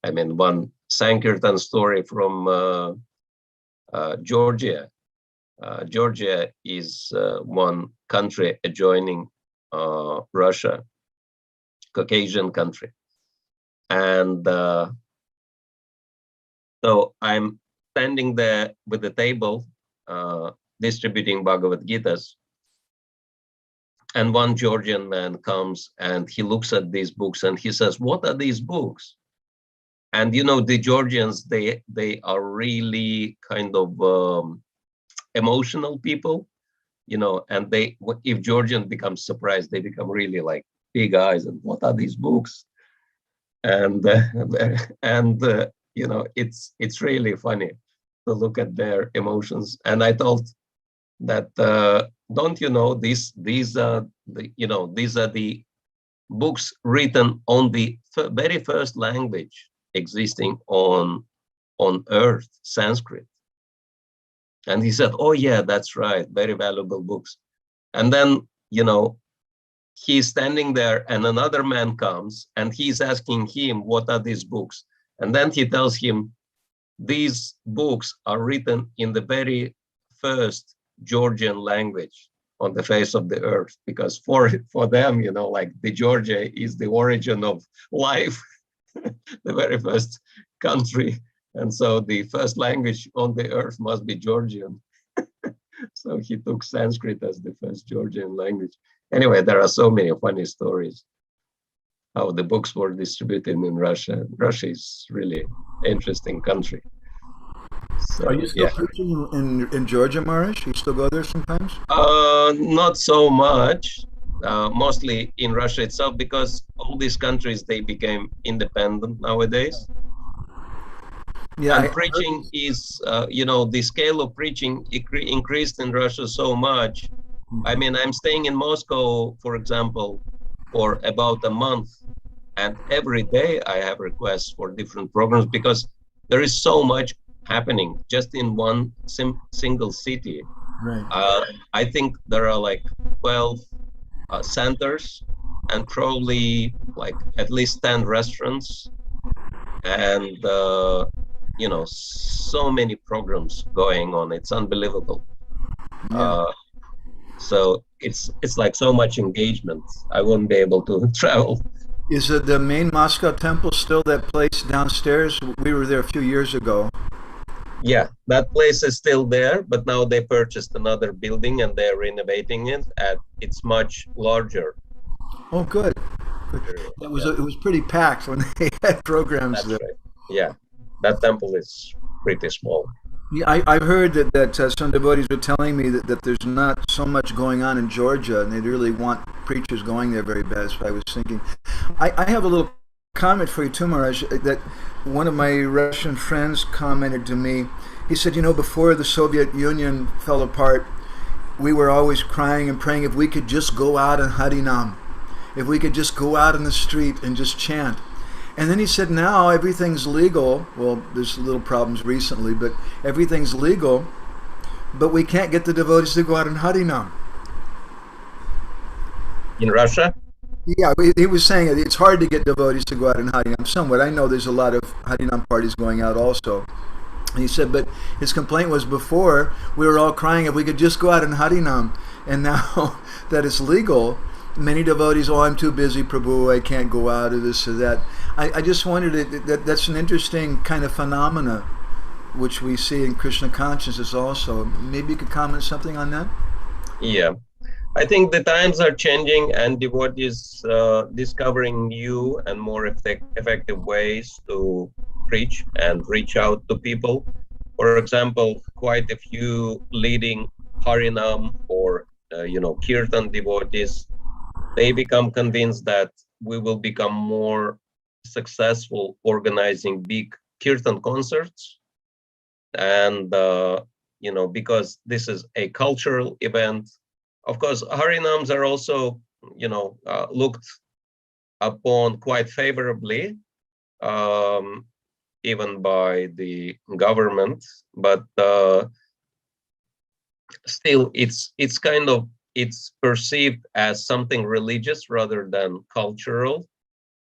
I mean, one Sankirtan story from Georgia. Georgia is one country adjoining Russia, Caucasian country. And so I'm standing there with the table, distributing Bhagavad Gitas. And one Georgian man comes and he looks at these books and he says, "What are these books?" And the Georgians, they are really kind of emotional people, and if Georgian becomes surprised, they become really like big eyes and what are these books? And it's really funny to look at their emotions. And I thought that don't you know these are the books written on the very first language existing on earth, Sanskrit. And he said, "Oh yeah, that's right, very valuable books." And then he's standing there and another man comes and he's asking him, "What are these books?" And then he tells him, "These books are written in the very first Georgian language on the face of the earth," because for them, like the Georgia is the origin of life, the very first country. And so the first language on the earth must be Georgian. So he took Sanskrit as the first Georgian language. Anyway, there are so many funny stories how the books were distributed in Russia. Russia is really interesting country. So, are you still preaching in Georgia, Maharaj? You still go there sometimes? Not so much. Mostly in Russia itself, because all these countries, they became independent nowadays. Yeah, and preaching is, the scale of preaching increased in Russia so much. I mean, I'm staying in Moscow, for example, for about a month, and every day I have requests for different programs because there is so much happening just in one single city. Right. I think there are like 12 centers and probably like at least 10 restaurants, and so many programs going on. It's unbelievable. Yeah. So it's like so much engagement. I wouldn't be able to travel. Is the main Moscow temple still that place downstairs? We were there a few years ago. Yeah, that place is still there, but now they purchased another building and they're renovating it, and it's much larger. Oh, good. It was pretty packed when they had programs there. Right. Yeah, that temple is pretty small. Yeah, I've heard that some devotees were telling me that there's not so much going on in Georgia, and they really want preachers going there very bad. So I was thinking, I have a little comment for you too, Maharaj, that one of my Russian friends commented to me. He said, before the Soviet Union fell apart, we were always crying and praying if we could just go out and Harinam, if we could just go out in the street and just chant. And then he said, now everything's legal. Well, there's little problems recently, but everything's legal, but we can't get the devotees to go out and Harinam. In Russia? Yeah, he was saying it's hard to get devotees to go out and Harinam somewhat. I know there's a lot of Harinam parties going out also. And he said, but his complaint was before we were all crying if we could just go out and Harinam. And now that it's legal, many devotees, I'm too busy, Prabhu, I can't go out, or this or that. I just wondered that's an interesting kind of phenomena which we see in Krishna consciousness also. Maybe you could comment something on that? Yeah. I think the times are changing and devotees discovering new and more effective ways to preach and reach out to people. For example, quite a few leading Harinam or Kirtan devotees, they become convinced that we will become more successful organizing big Kirtan concerts. And, because this is a cultural event. Of course, Harinams are also, looked upon quite favorably, even by the government, but still it's perceived as something religious rather than cultural.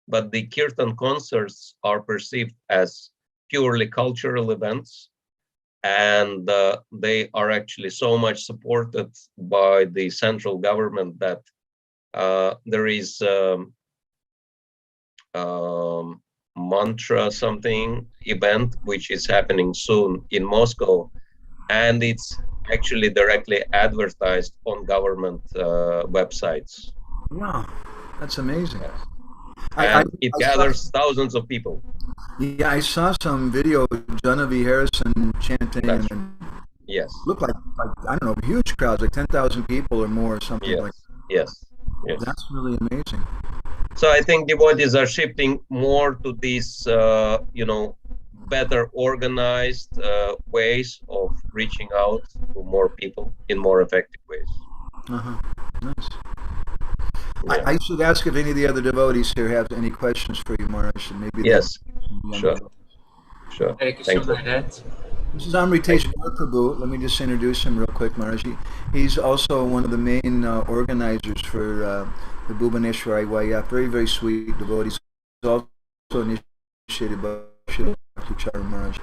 But the Kirtan concerts are perceived as purely cultural events, and they are actually so much supported by the central government that there is mantra something event which is happening soon in Moscow, and it's actually directly advertised on government websites. Wow, that's amazing. And it gathers thousands of people. Yeah, I saw some video of Genevieve Harrison chanting. And yes. Looked like I don't know, huge crowds, like 10,000 people or more, or something yes. like that. Yes. Yes. That's really amazing. So I think devotees are shifting more to these, better organized ways of reaching out to more people in more effective ways. Nice. Yeah. I should ask if any of the other devotees here have any questions for you, Maharaj. Maybe yes. Sure. Thank you, Maharaj. This is Amritesh Prabhu. Let me just introduce him real quick, Maharaj. He's also one of the main organizers for the Bhubaneswar IYF. Very, very sweet devotees. He's also initiated by Bhakti Maharaj.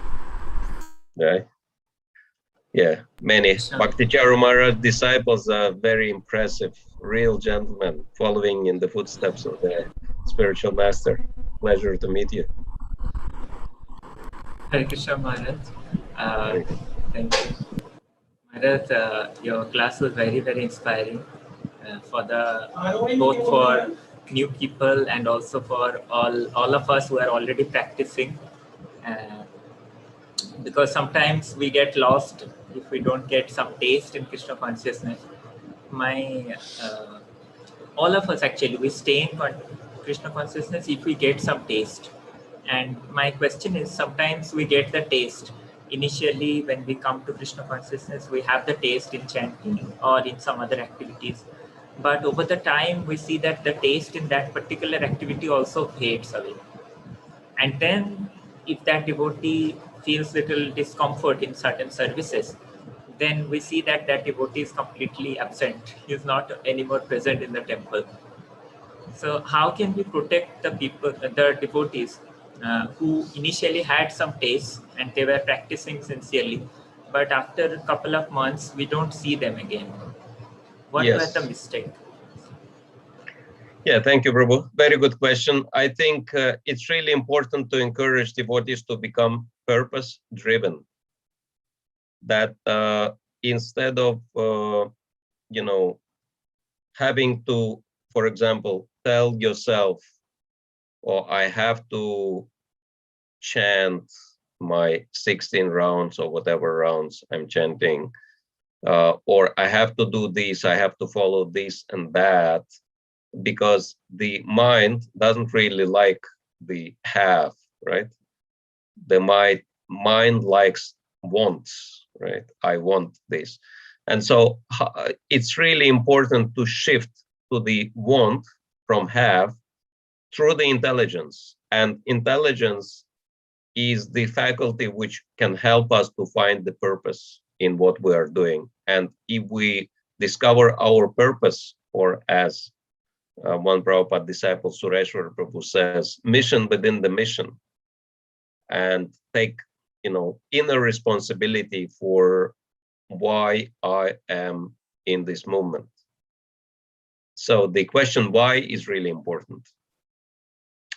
Yeah, many Bhakti Maharaj disciples are very impressive, real gentlemen, following in the footsteps of the spiritual master. Pleasure to meet you. Hare Krishna, Maharaj. Thank you. Maharaj, your class was very, very inspiring both for new people and also for all of us who are already practicing. Because sometimes we get lost if we don't get some taste in Krishna consciousness. All of us actually, we stay in Krishna consciousness if we get some taste. And my question is, sometimes we get the taste. Initially, when we come to Krishna consciousness, we have the taste in chanting or in some other activities. But over the time, we see that the taste in that particular activity also fades away. And then if that devotee feels little discomfort in certain services, then we see that devotee is completely absent. He is not anymore present in the temple. So how can we protect the people, the devotees who initially had some taste and they were practicing sincerely, but after a couple of months, we don't see them again? What was the mistake? Yeah, thank you, Prabhu. Very good question. I think it's really important to encourage devotees to become purpose-driven. That instead of, having to, for example, tell yourself, I have to chant my 16 rounds or whatever rounds I'm chanting, or I have to do this, I have to follow this and that, because the mind doesn't really like the have, right? The mind likes wants, right? I want this. And so it's really important to shift to the want from have through the intelligence. And intelligence is the faculty which can help us to find the purpose in what we are doing. And if we discover our purpose, or as one Prabhupada disciple, Sureshwar Prabhu, says, mission within the mission, and take, inner responsibility for why I am in this movement. So the question why is really important.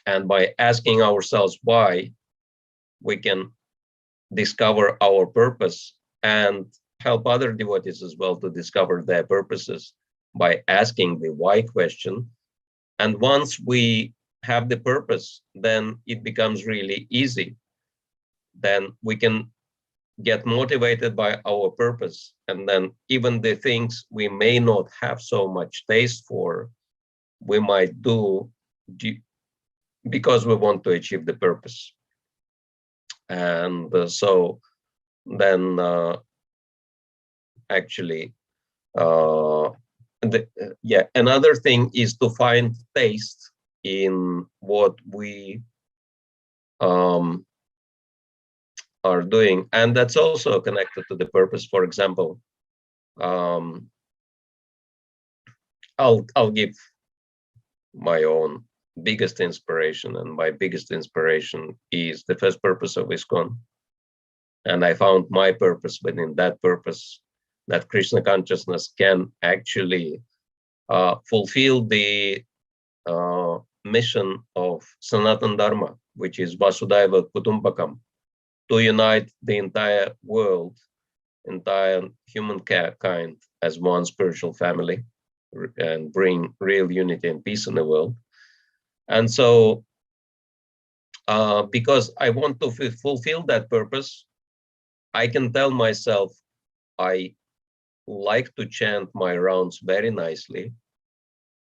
And by asking ourselves why, we can discover our purpose and help other devotees as well to discover their purposes by asking the why question. And once we have the purpose, then it becomes really easy. Then we can get motivated by our purpose. And then even the things we may not have so much taste for, we might do because we want to achieve the purpose. And so then actually, another thing is to find taste in what we are doing, and that's also connected to the purpose. For example, I'll give my own biggest inspiration, and my biggest inspiration is the first purpose of ISKCON. And I found my purpose within that purpose, that Krishna consciousness can actually fulfill the mission of Sanatana Dharma, which is Vasudhaiva Kutumbakam, to unite the entire world, entire humankind as one spiritual family, and bring real unity and peace in the world. And so, because I want to fulfill that purpose, I can tell myself I like to chant my rounds very nicely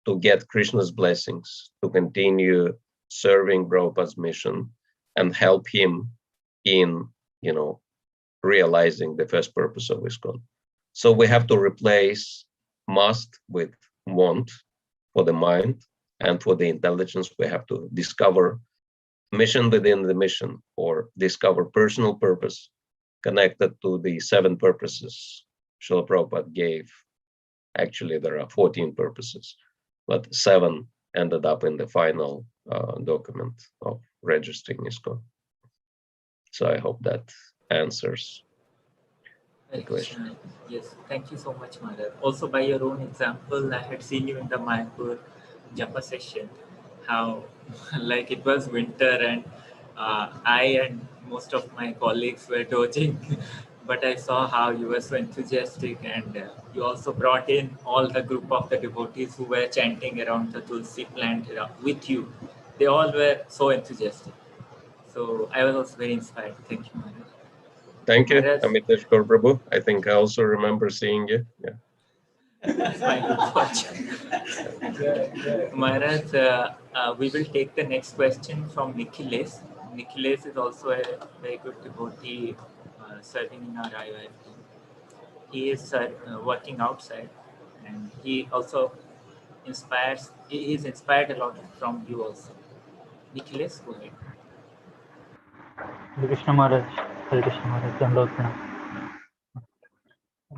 to get Krishna's blessings, to continue serving Prabhupada's mission and help him in, realizing the first purpose of ISKCON. So we have to replace must with want for the mind, and for the intelligence, we have to discover mission within the mission, or discover personal purpose connected to the 7 purposes Srila Prabhupada gave. Actually, there are 14 purposes, but 7 ended up in the final document of registering ISKCON. So I hope that answers the question. Yes, thank you so much, Maharaj. Also, by your own example, I had seen you in the Mayapur Japa session, how like it was winter, and I and most of my colleagues were dozing, but I saw how you were so enthusiastic, and you also brought in all the group of the devotees who were chanting around the Tulsi plant with you. They all were so enthusiastic. So I was also very inspired. Thank you, Maharaj. Thank you, Maharaj. Amiteshwar Prabhu. I think I also remember seeing you. Yeah. That's my good fortune. Maharaj, we will take the next question from Nikhilesh. Nikhilesh is also a very good devotee serving in our IOF. He is working outside, and he also he is inspired a lot from you also. Nikhilesh, go ahead. Hare Krishna Maharaj, Hare Krishna Maharaj, Dandavata Pranam.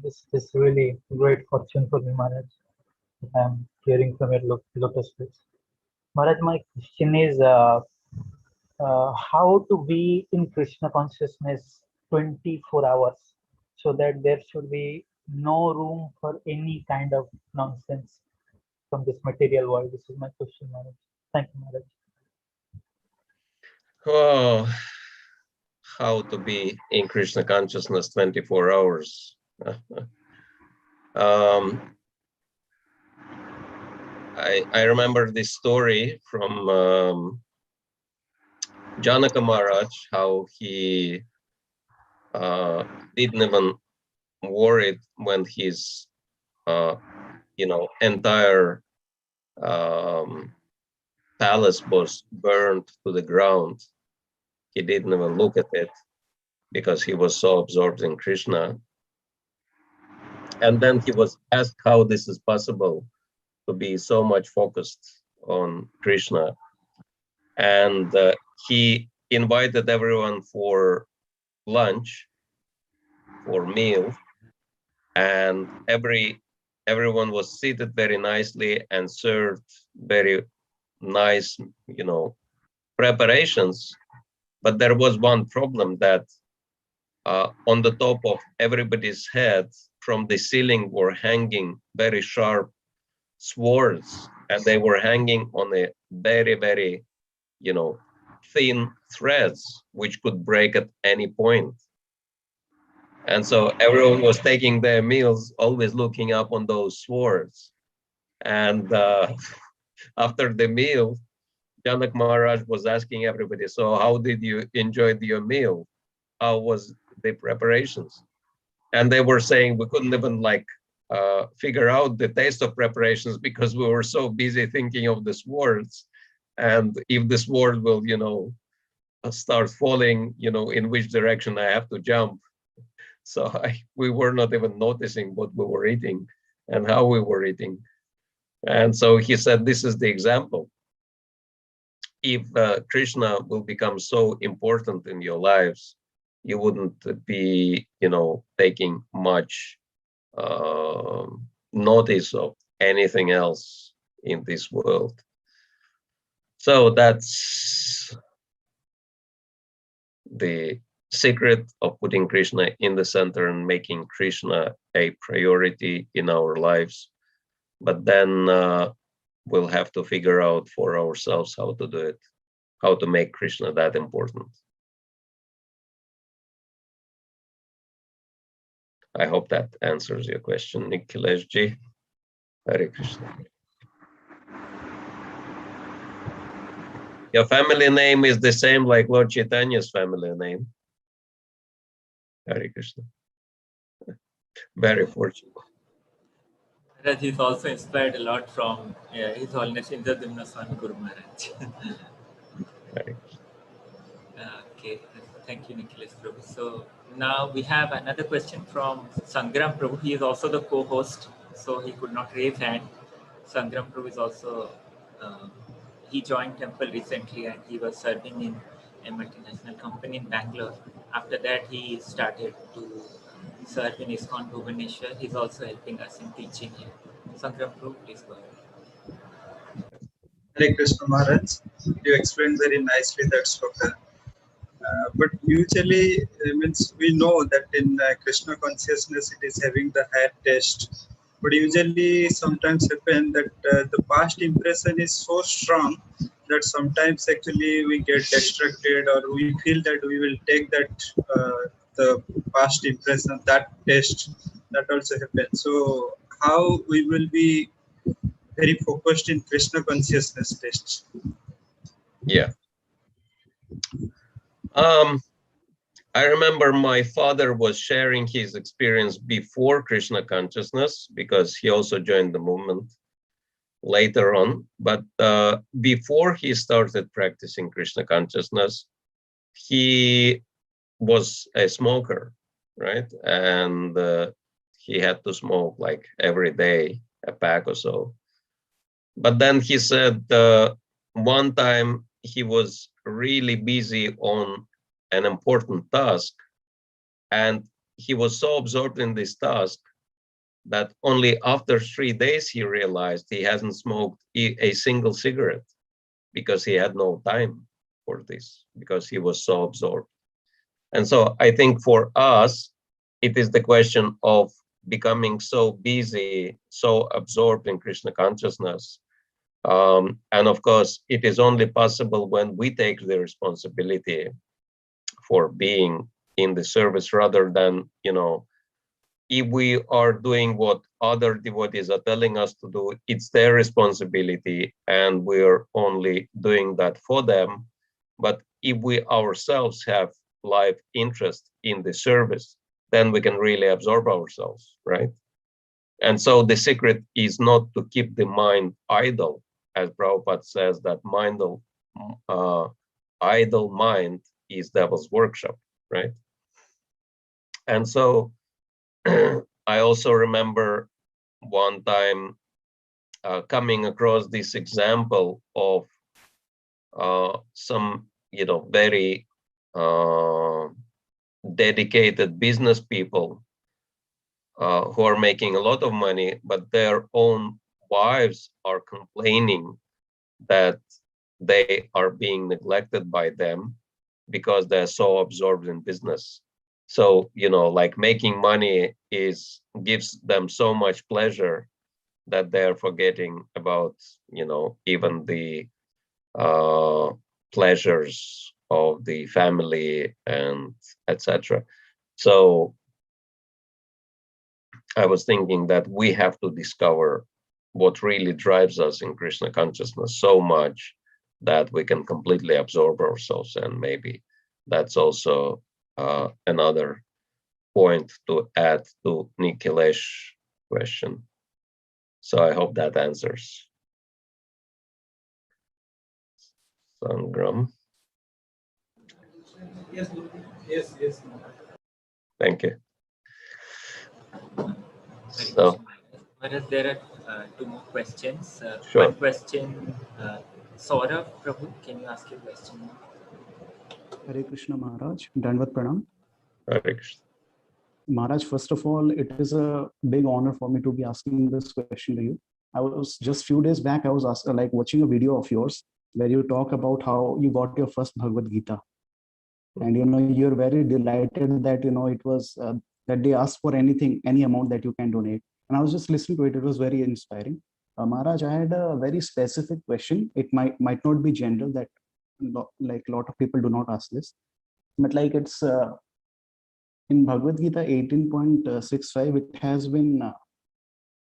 This is really great fortune for me, Maharaj. I am hearing from your lotus feet. Maharaj, my question is how to be in Krishna consciousness 24 hours so that there should be no room for any kind of nonsense from this material world. This is my question, Maharaj. Thank you, Maharaj. Oh, how to be in Krishna consciousness 24 hours. I remember this story from Janaka Maharaj, how he didn't even worry when his entire palace was burned to the ground, he didn't even look at it because he was so absorbed in Krishna. And then he was asked how this is possible to be so much focused on Krishna. And he invited everyone for lunch, for meal, and everyone was seated very nicely and served very nice, preparations. But there was one problem that on the top of everybody's head from the ceiling were hanging very sharp swords, and they were hanging on a very, very, thin threads, which could break at any point. And so everyone was taking their meals, always looking up on those swords. And after the meal, Janak Maharaj was asking everybody, so how did you enjoy your meal? How was the preparations? And they were saying we couldn't even figure out the taste of preparations because we were so busy thinking of the swords. And if the sword will, start falling, in which direction I have to jump. So we were not even noticing what we were eating and how we were eating. And so he said, this is the example. If Krishna will become so important in your lives, you wouldn't be, taking much notice of anything else in this world. So that's the secret of putting Krishna in the center and making Krishna a priority in our lives. But then we'll have to figure out for ourselves how to do it, how to make Krishna that important. I hope that answers your question, Nikhilesh ji. Hare Krishna. Your family name is the same like Lord Chaitanya's family name. Hare Krishna. Very fortunate. Maharaj is also inspired a lot from His Holiness Indradumna Swami Guru Maharaj. Okay, thank you, Nicholas Prabhu. So now we have another question from Sangram Prabhu. He is also the co-host, so he could not raise hand. Sangram Prabhu is also, he joined temple recently and he was serving in a multinational company in Bangalore. After that, he started to serve in ISKCON Bhubaneswar. He's also helping us in teaching here. Sangram Prabhu, please go ahead. Hare Krishna Maharaj, you explained very nicely that sloka. But usually, means we know that in Krishna consciousness it is having the higher taste. But usually, sometimes happen that the past impression is so strong that sometimes actually we get distracted, or we feel that we will take that the past impression, that taste, that also happens. So how we will be very focused in Krishna consciousness taste? Yeah. I remember my father was sharing his experience before Krishna consciousness because he also joined the movement later on. But before he started practicing Krishna consciousness, he was a smoker, right? And he had to smoke like every day, a pack or so. But then he said one time he was really busy on an important task, and he was so absorbed in this task that only after 3 days he realized he hasn't smoked a single cigarette because he had no time for this, because he was so absorbed. And so I think for us, it is the question of becoming so busy, so absorbed in Krishna consciousness. And of course, it is only possible when we take the responsibility for being in the service rather than, if we are doing what other devotees are telling us to do, it's their responsibility and we're only doing that for them. But if we ourselves have life interest in the service, then we can really absorb ourselves, right? And so the secret is not to keep the mind idle, as Prabhupada says, that idle mind is devil's workshop, right? And so I also remember one time coming across this example of some, very dedicated business people who are making a lot of money, but their own wives are complaining that they are being neglected by them because they're so absorbed in business. So, like making money gives them so much pleasure that they're forgetting about, even the pleasures of the family and etc. So I was thinking that we have to discover what really drives us in Krishna consciousness so much that we can completely absorb ourselves. And maybe that's also another point to add to Nikhilesh's question. So I hope that answers. Sangram. Yes, yes. Thank you. So, Whereas there are two more questions. Sure. One question, Saurabh Prabhu, can you ask your question? Hare Krishna Maharaj, Dandavat Pranam. Hare Krishna. Maharaj, first of all, it is a big honor for me to be asking this question to you. I was just few days back, I was watching a video of yours where you talk about how you got your first Bhagavad Gita. And you're very delighted that it was that they asked for anything, any amount that you can donate. And I was just listening to it. It was very inspiring. Maharaj, I had a very specific question. It might not be general, that like a lot of people do not ask this, but like it's in Bhagavad Gita 18.65, it has been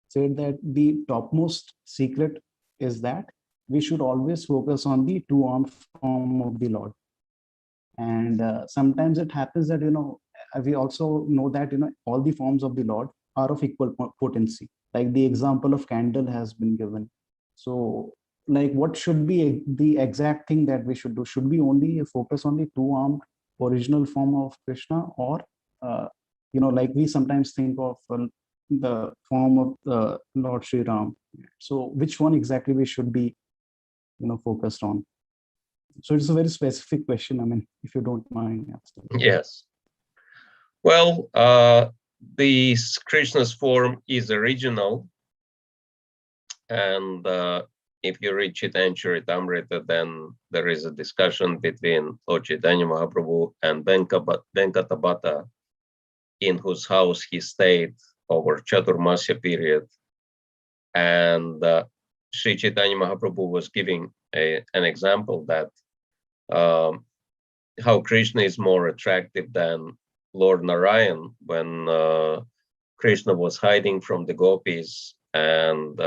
said that the topmost secret is that we should always focus on the two-armed form of the Lord. And sometimes it happens that we also know that all the forms of the Lord are of equal potency. Like the example of candle has been given. So like what should be the exact thing that we should do? Should we only focus on the two-armed original form of Krishna, or like we sometimes think of the form of Lord Sri Ram? So which one exactly we should be focused on? So it's a very specific question. I mean, if you don't mind asking. Yes. Well, the Krishna's form is original, and if you read Chaitanya Charitamrita, then there is a discussion between Lord Chaitanya Mahaprabhu and Venkatabhata, in whose house he stayed over Chaturmasya period. And Sri Chaitanya Mahaprabhu was giving an example that how Krishna is more attractive than Lord Narayan. When Krishna was hiding from the gopis and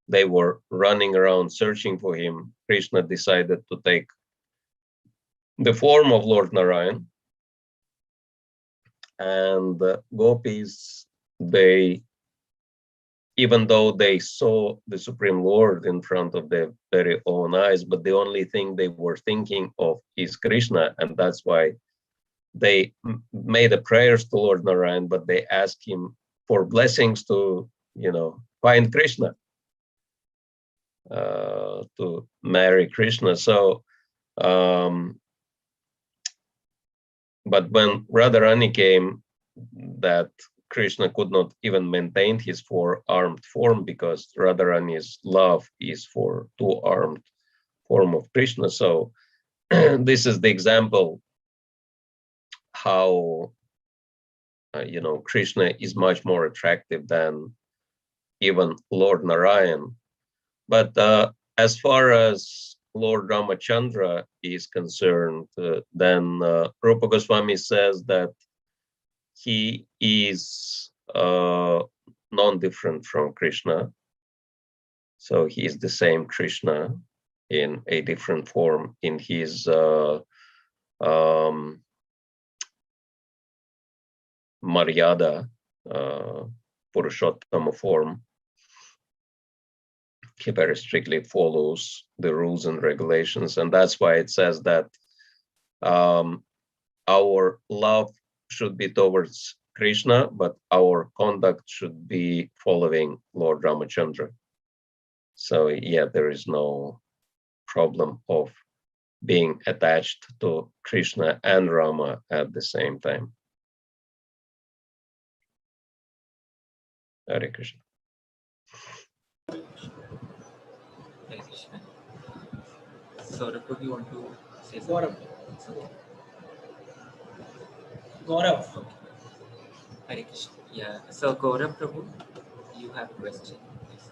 they were running around searching for him, Krishna decided to take the form of Lord Narayan. And the gopis, even though they saw the Supreme Lord in front of their very own eyes, but the only thing they were thinking of is Krishna, and that's why they made a prayers to Lord Narayan, but they asked him for blessings to, find Krishna, to marry Krishna. So, but when Radharani came, that Krishna could not even maintain his four-armed form, because Radharani's love is for two-armed form of Krishna. So this is the example how Krishna is much more attractive than even Lord Narayan. But as far as Lord Ramachandra is concerned, then Rupa Goswami says that he is non-different from Krishna. So he is the same Krishna in a different form in his Maryada, Purushottama form. he very strictly follows the rules and regulations. And that's why it says that our love should be towards Krishna, but our conduct should be following Lord Ramachandra. So yeah, there is no problem of being attached to Krishna and Rama at the same time. Hare Krishna. Hare Krishna. Saurabh, you want to say something? Gaurav. Okay. Hare Krishna. Yeah. So Gaurav Prabhu, you have a question. Please.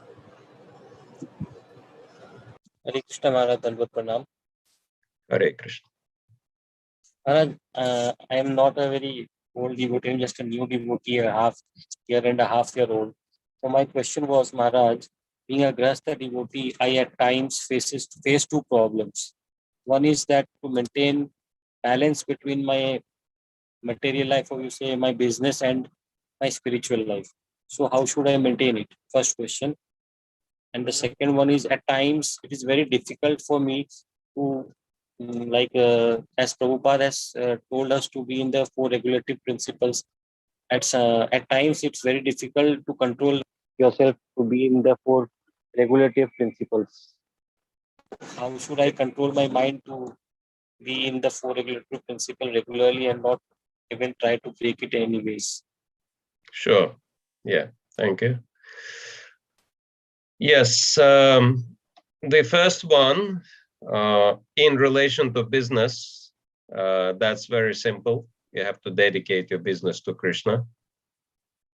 Hare Krishna Maharaj, Dandavat Pranam. Hare Krishna. Maharaj, I am not a very old devotee, I'm just a new devotee, a year and a half old. So my question was, Maharaj, being a Grahastha devotee, I at times face two problems. One is that to maintain balance between my material life, or you say my business, and my spiritual life. So how should I maintain it? First question. And the second one is, at times it is very difficult for me to as Prabhupada has told us to be in the four regulative principles. At times it's very difficult to control yourself to be in the four regulative principles. How should I control my mind to be in the four regulative principle regularly and not even try to break it anyways? Sure. Yeah. Thank you. Yes. The first one, in relation to business, that's very simple. You have to dedicate your business to Krishna.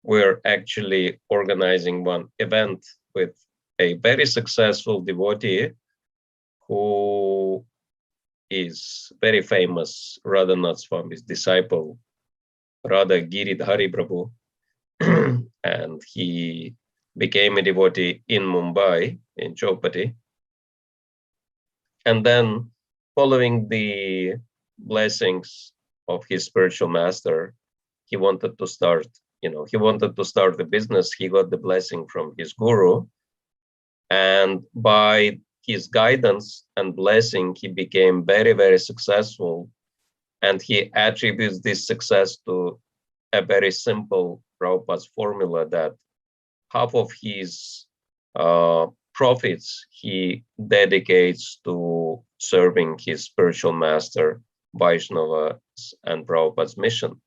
We're actually organizing one event with a very successful devotee who is very famous, Radhanath Swami's disciple, Radha Giridhari Prabhu. And he became a devotee in Mumbai, in Chowpatty. And then, following the blessings of his spiritual master, he wanted to start, the business. He got the blessing from his guru. And by his guidance and blessing, he became very, very successful. And he attributes this success to a very simple Prabhupada's formula that half of his profits he dedicates to serving his spiritual master, Vaishnavas, and Prabhupada's mission.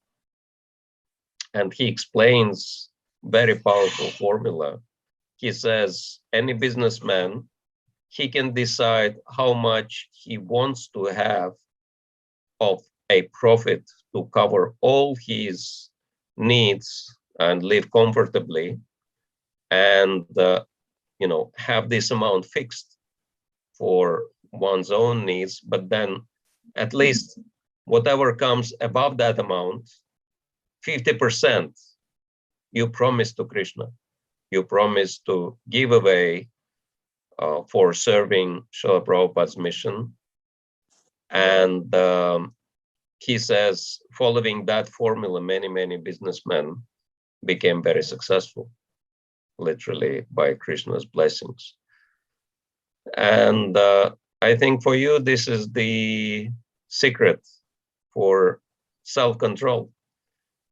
And he explains very powerful formula. He says any businessman, he can decide how much he wants to have of a profit to cover all his needs and live comfortably, and have this amount fixed for one's own needs. But then at least whatever comes above that amount, 50% you promise to Krishna. You promise to give away for serving Srila Prabhupada's mission. And he says, following that formula, many, many businessmen became very successful, literally by Krishna's blessings. And I think for you, this is the secret for self-control,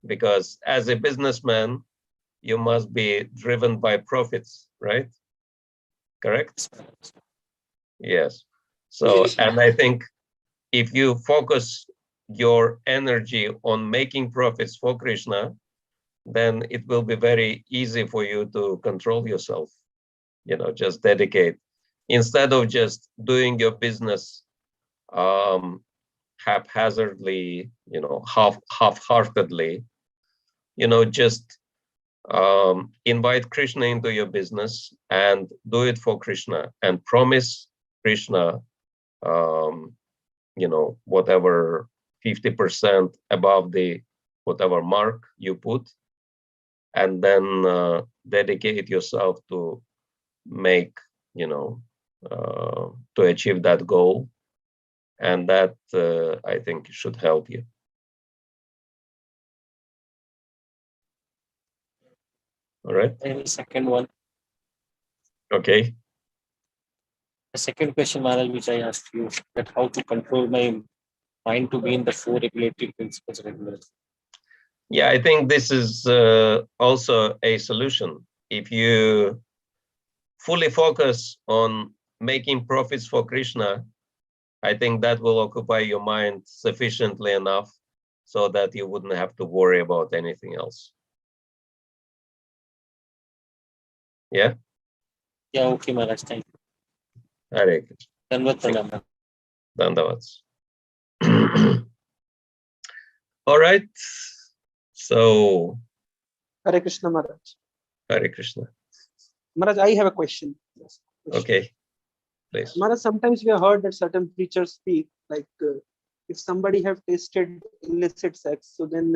because as a businessman, you must be driven by profits, right? Correct? Yes. So, and I think if you focus your energy on making profits for Krishna, then it will be very easy for you to control yourself, just dedicate. Instead of just doing your business haphazardly, half-heartedly, just invite Krishna into your business and do it for Krishna and promise Krishna, whatever 50% above the whatever mark you put, and then dedicate yourself to make, to achieve that goal. And that, I think, should help you. All right. And the second one. Okay. The second question, Maharaj, which I asked you, that how to control my mind to be in the four regulatory principles regularly. Yeah, I think this is also a solution. If you fully focus on making profits for Krishna, I think that will occupy your mind sufficiently enough so that you wouldn't have to worry about anything else. Yeah? Yeah, okay, Maharaj, thank you. Hare Krishna. Dandavat pranam. Dandavats. All right. So, Hare Krishna Maharaj. Hare Krishna. Maharaj, I have a question. Okay, please. Maharaj, sometimes we have heard that certain preachers speak like if somebody have tasted illicit sex, so then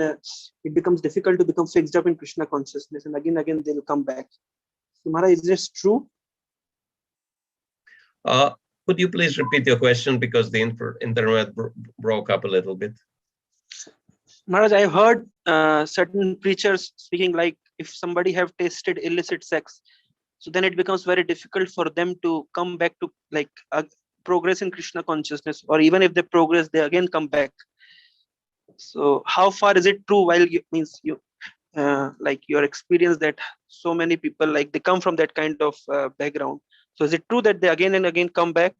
it becomes difficult to become fixed up in Krishna consciousness, and again they will come back. So Maharaj, is this true? Could you please repeat your question because the internet broke up a little bit? Maharaj, I heard certain preachers speaking like if somebody have tasted illicit sex, so then it becomes very difficult for them to come back to like progress in Krishna consciousness, or even if they progress, they again come back. So how far is it true? While you means you like your experience that so many people like they come from that kind of background. So is it true that they again and again come back?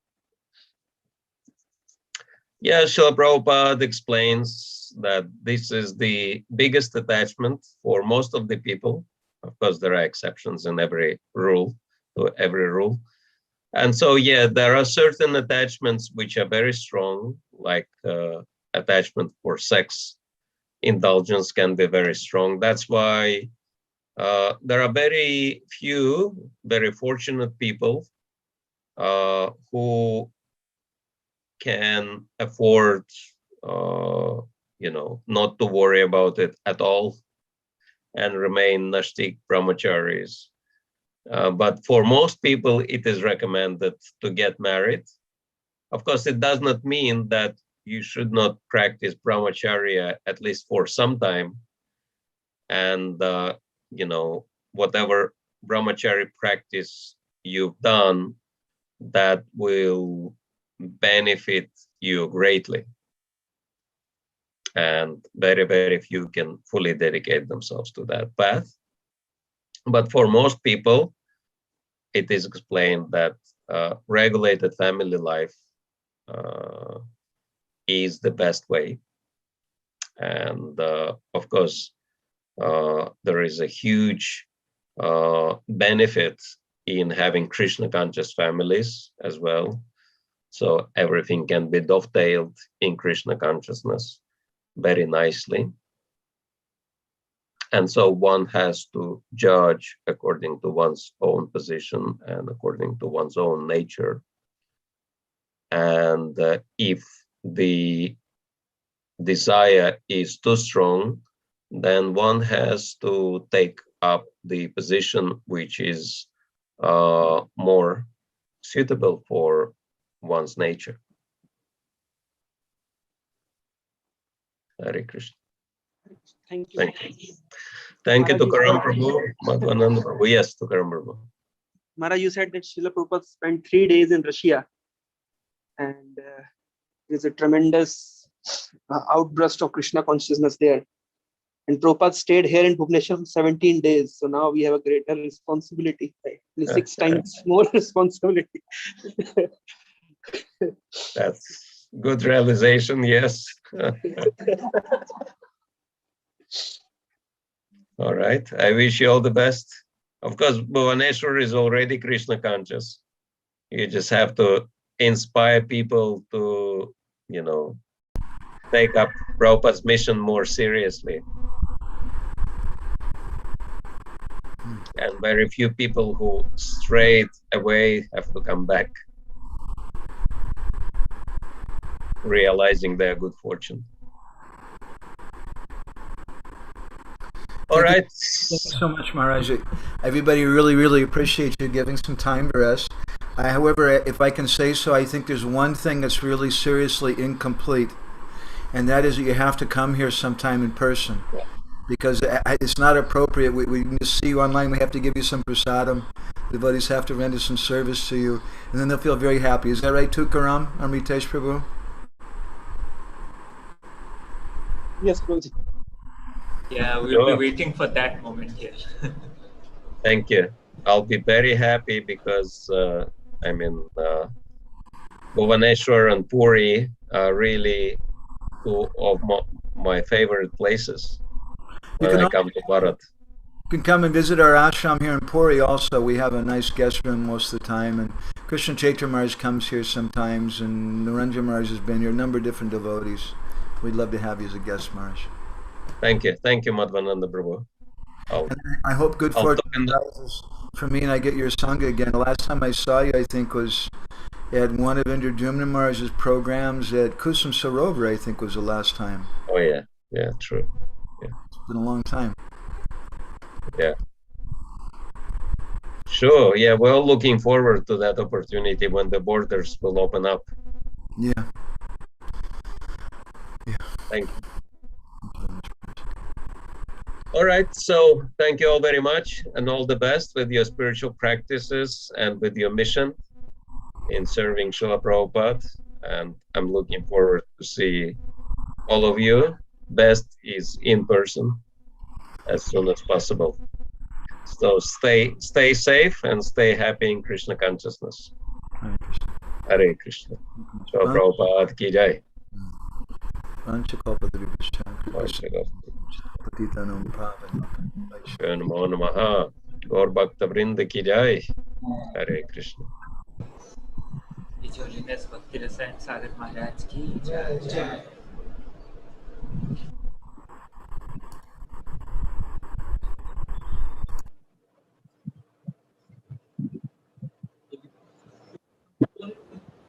Yeah, Srila Prabhupada explains that this is the biggest attachment for most of the people. Of course, there are exceptions in every rule, to every rule. And so, yeah, there are certain attachments which are very strong, like attachment for sex. Indulgence can be very strong. That's why there are very few, very fortunate people who can afford, not to worry about it at all and remain nashtik brahmacharis. But for most people, it is recommended to get married. Of course, it does not mean that you should not practice brahmacharya at least for some time. And, whatever brahmachari practice you've done, that will benefit you greatly. And very, very few can fully dedicate themselves to that path. But for most people, it is explained that regulated family life is the best way. And of course, there is a huge benefit in having Krishna conscious families as well. So everything can be dovetailed in Krishna consciousness very nicely. And so one has to judge according to one's own position and according to one's own nature. And if the desire is too strong, then one has to take up the position which is more suitable for one's nature. Hare Krishna. Thank you. Thank you. Thank you, Tukaram Prabhu. Madhvananda Prabhu. Yes, Tukaram Prabhu. Maharaj, you said that Srila Prabhupada spent 3 days in Russia, and there's a tremendous outburst of Krishna consciousness there. And Prabhupada stayed here in Bhubaneswar for 17 days. So now we have a greater responsibility, right? 6 times more responsibility. That's good realization, yes. All right, I wish you all the best. Of course, Bhubaneswar is already Krishna conscious. You just have to inspire people to, take up Prabhupada's mission more seriously. And very few people who strayed away have to come back, realizing their good fortune. All right. Thank you so much, Maharaj. Everybody really, really appreciates you giving some time for us. However, if I can say so, I think there's one thing that's really seriously incomplete, and that is that you have to come here sometime in person. Because it's not appropriate. We can just see you online. We have to give you some prasadam. devotees have to render some service to you, and then they'll feel very happy. Is that right, Tukaram, Amritesh Prabhu? Yes, Prabhuji. Yeah, we'll be waiting for that moment here. Thank you. I'll be very happy because Bhubaneswar and Puri are really two of my favorite places when I come to Bharat. You can come and visit our ashram here in Puri also. We have a nice guest room most of the time, and Krishna Chaitra Maharaj comes here sometimes, and Naranjan Maharaj has been here, a number of different devotees. We'd love to have you as a guest, Maharaj. Thank you, Madhvananda Prabhu. I hope good fortune arises for me and I get your Sangha again. The last time I saw you, I think, was at one of Indradyumna Maharaj's programs at Kusum Sarovar, I think was the last time. Oh yeah, true. Yeah. It's been a long time. Yeah. Sure, yeah, we're all looking forward to that opportunity when the borders will open up. Yeah. Thank you. All right, so thank you all very much and all the best with your spiritual practices and with your mission in serving Srila Prabhupada. And I'm looking forward to see all of you. Best is in person as soon as possible. So stay safe and stay happy in Krishna consciousness. Hare Krishna. Srila Prabhupada ki jai. Namo Namaha. Gaur Bhakta Vrinda ki jai. Hare Krishna. His Holiness Bhakti Rasayana Sagar Maharaj ki jai.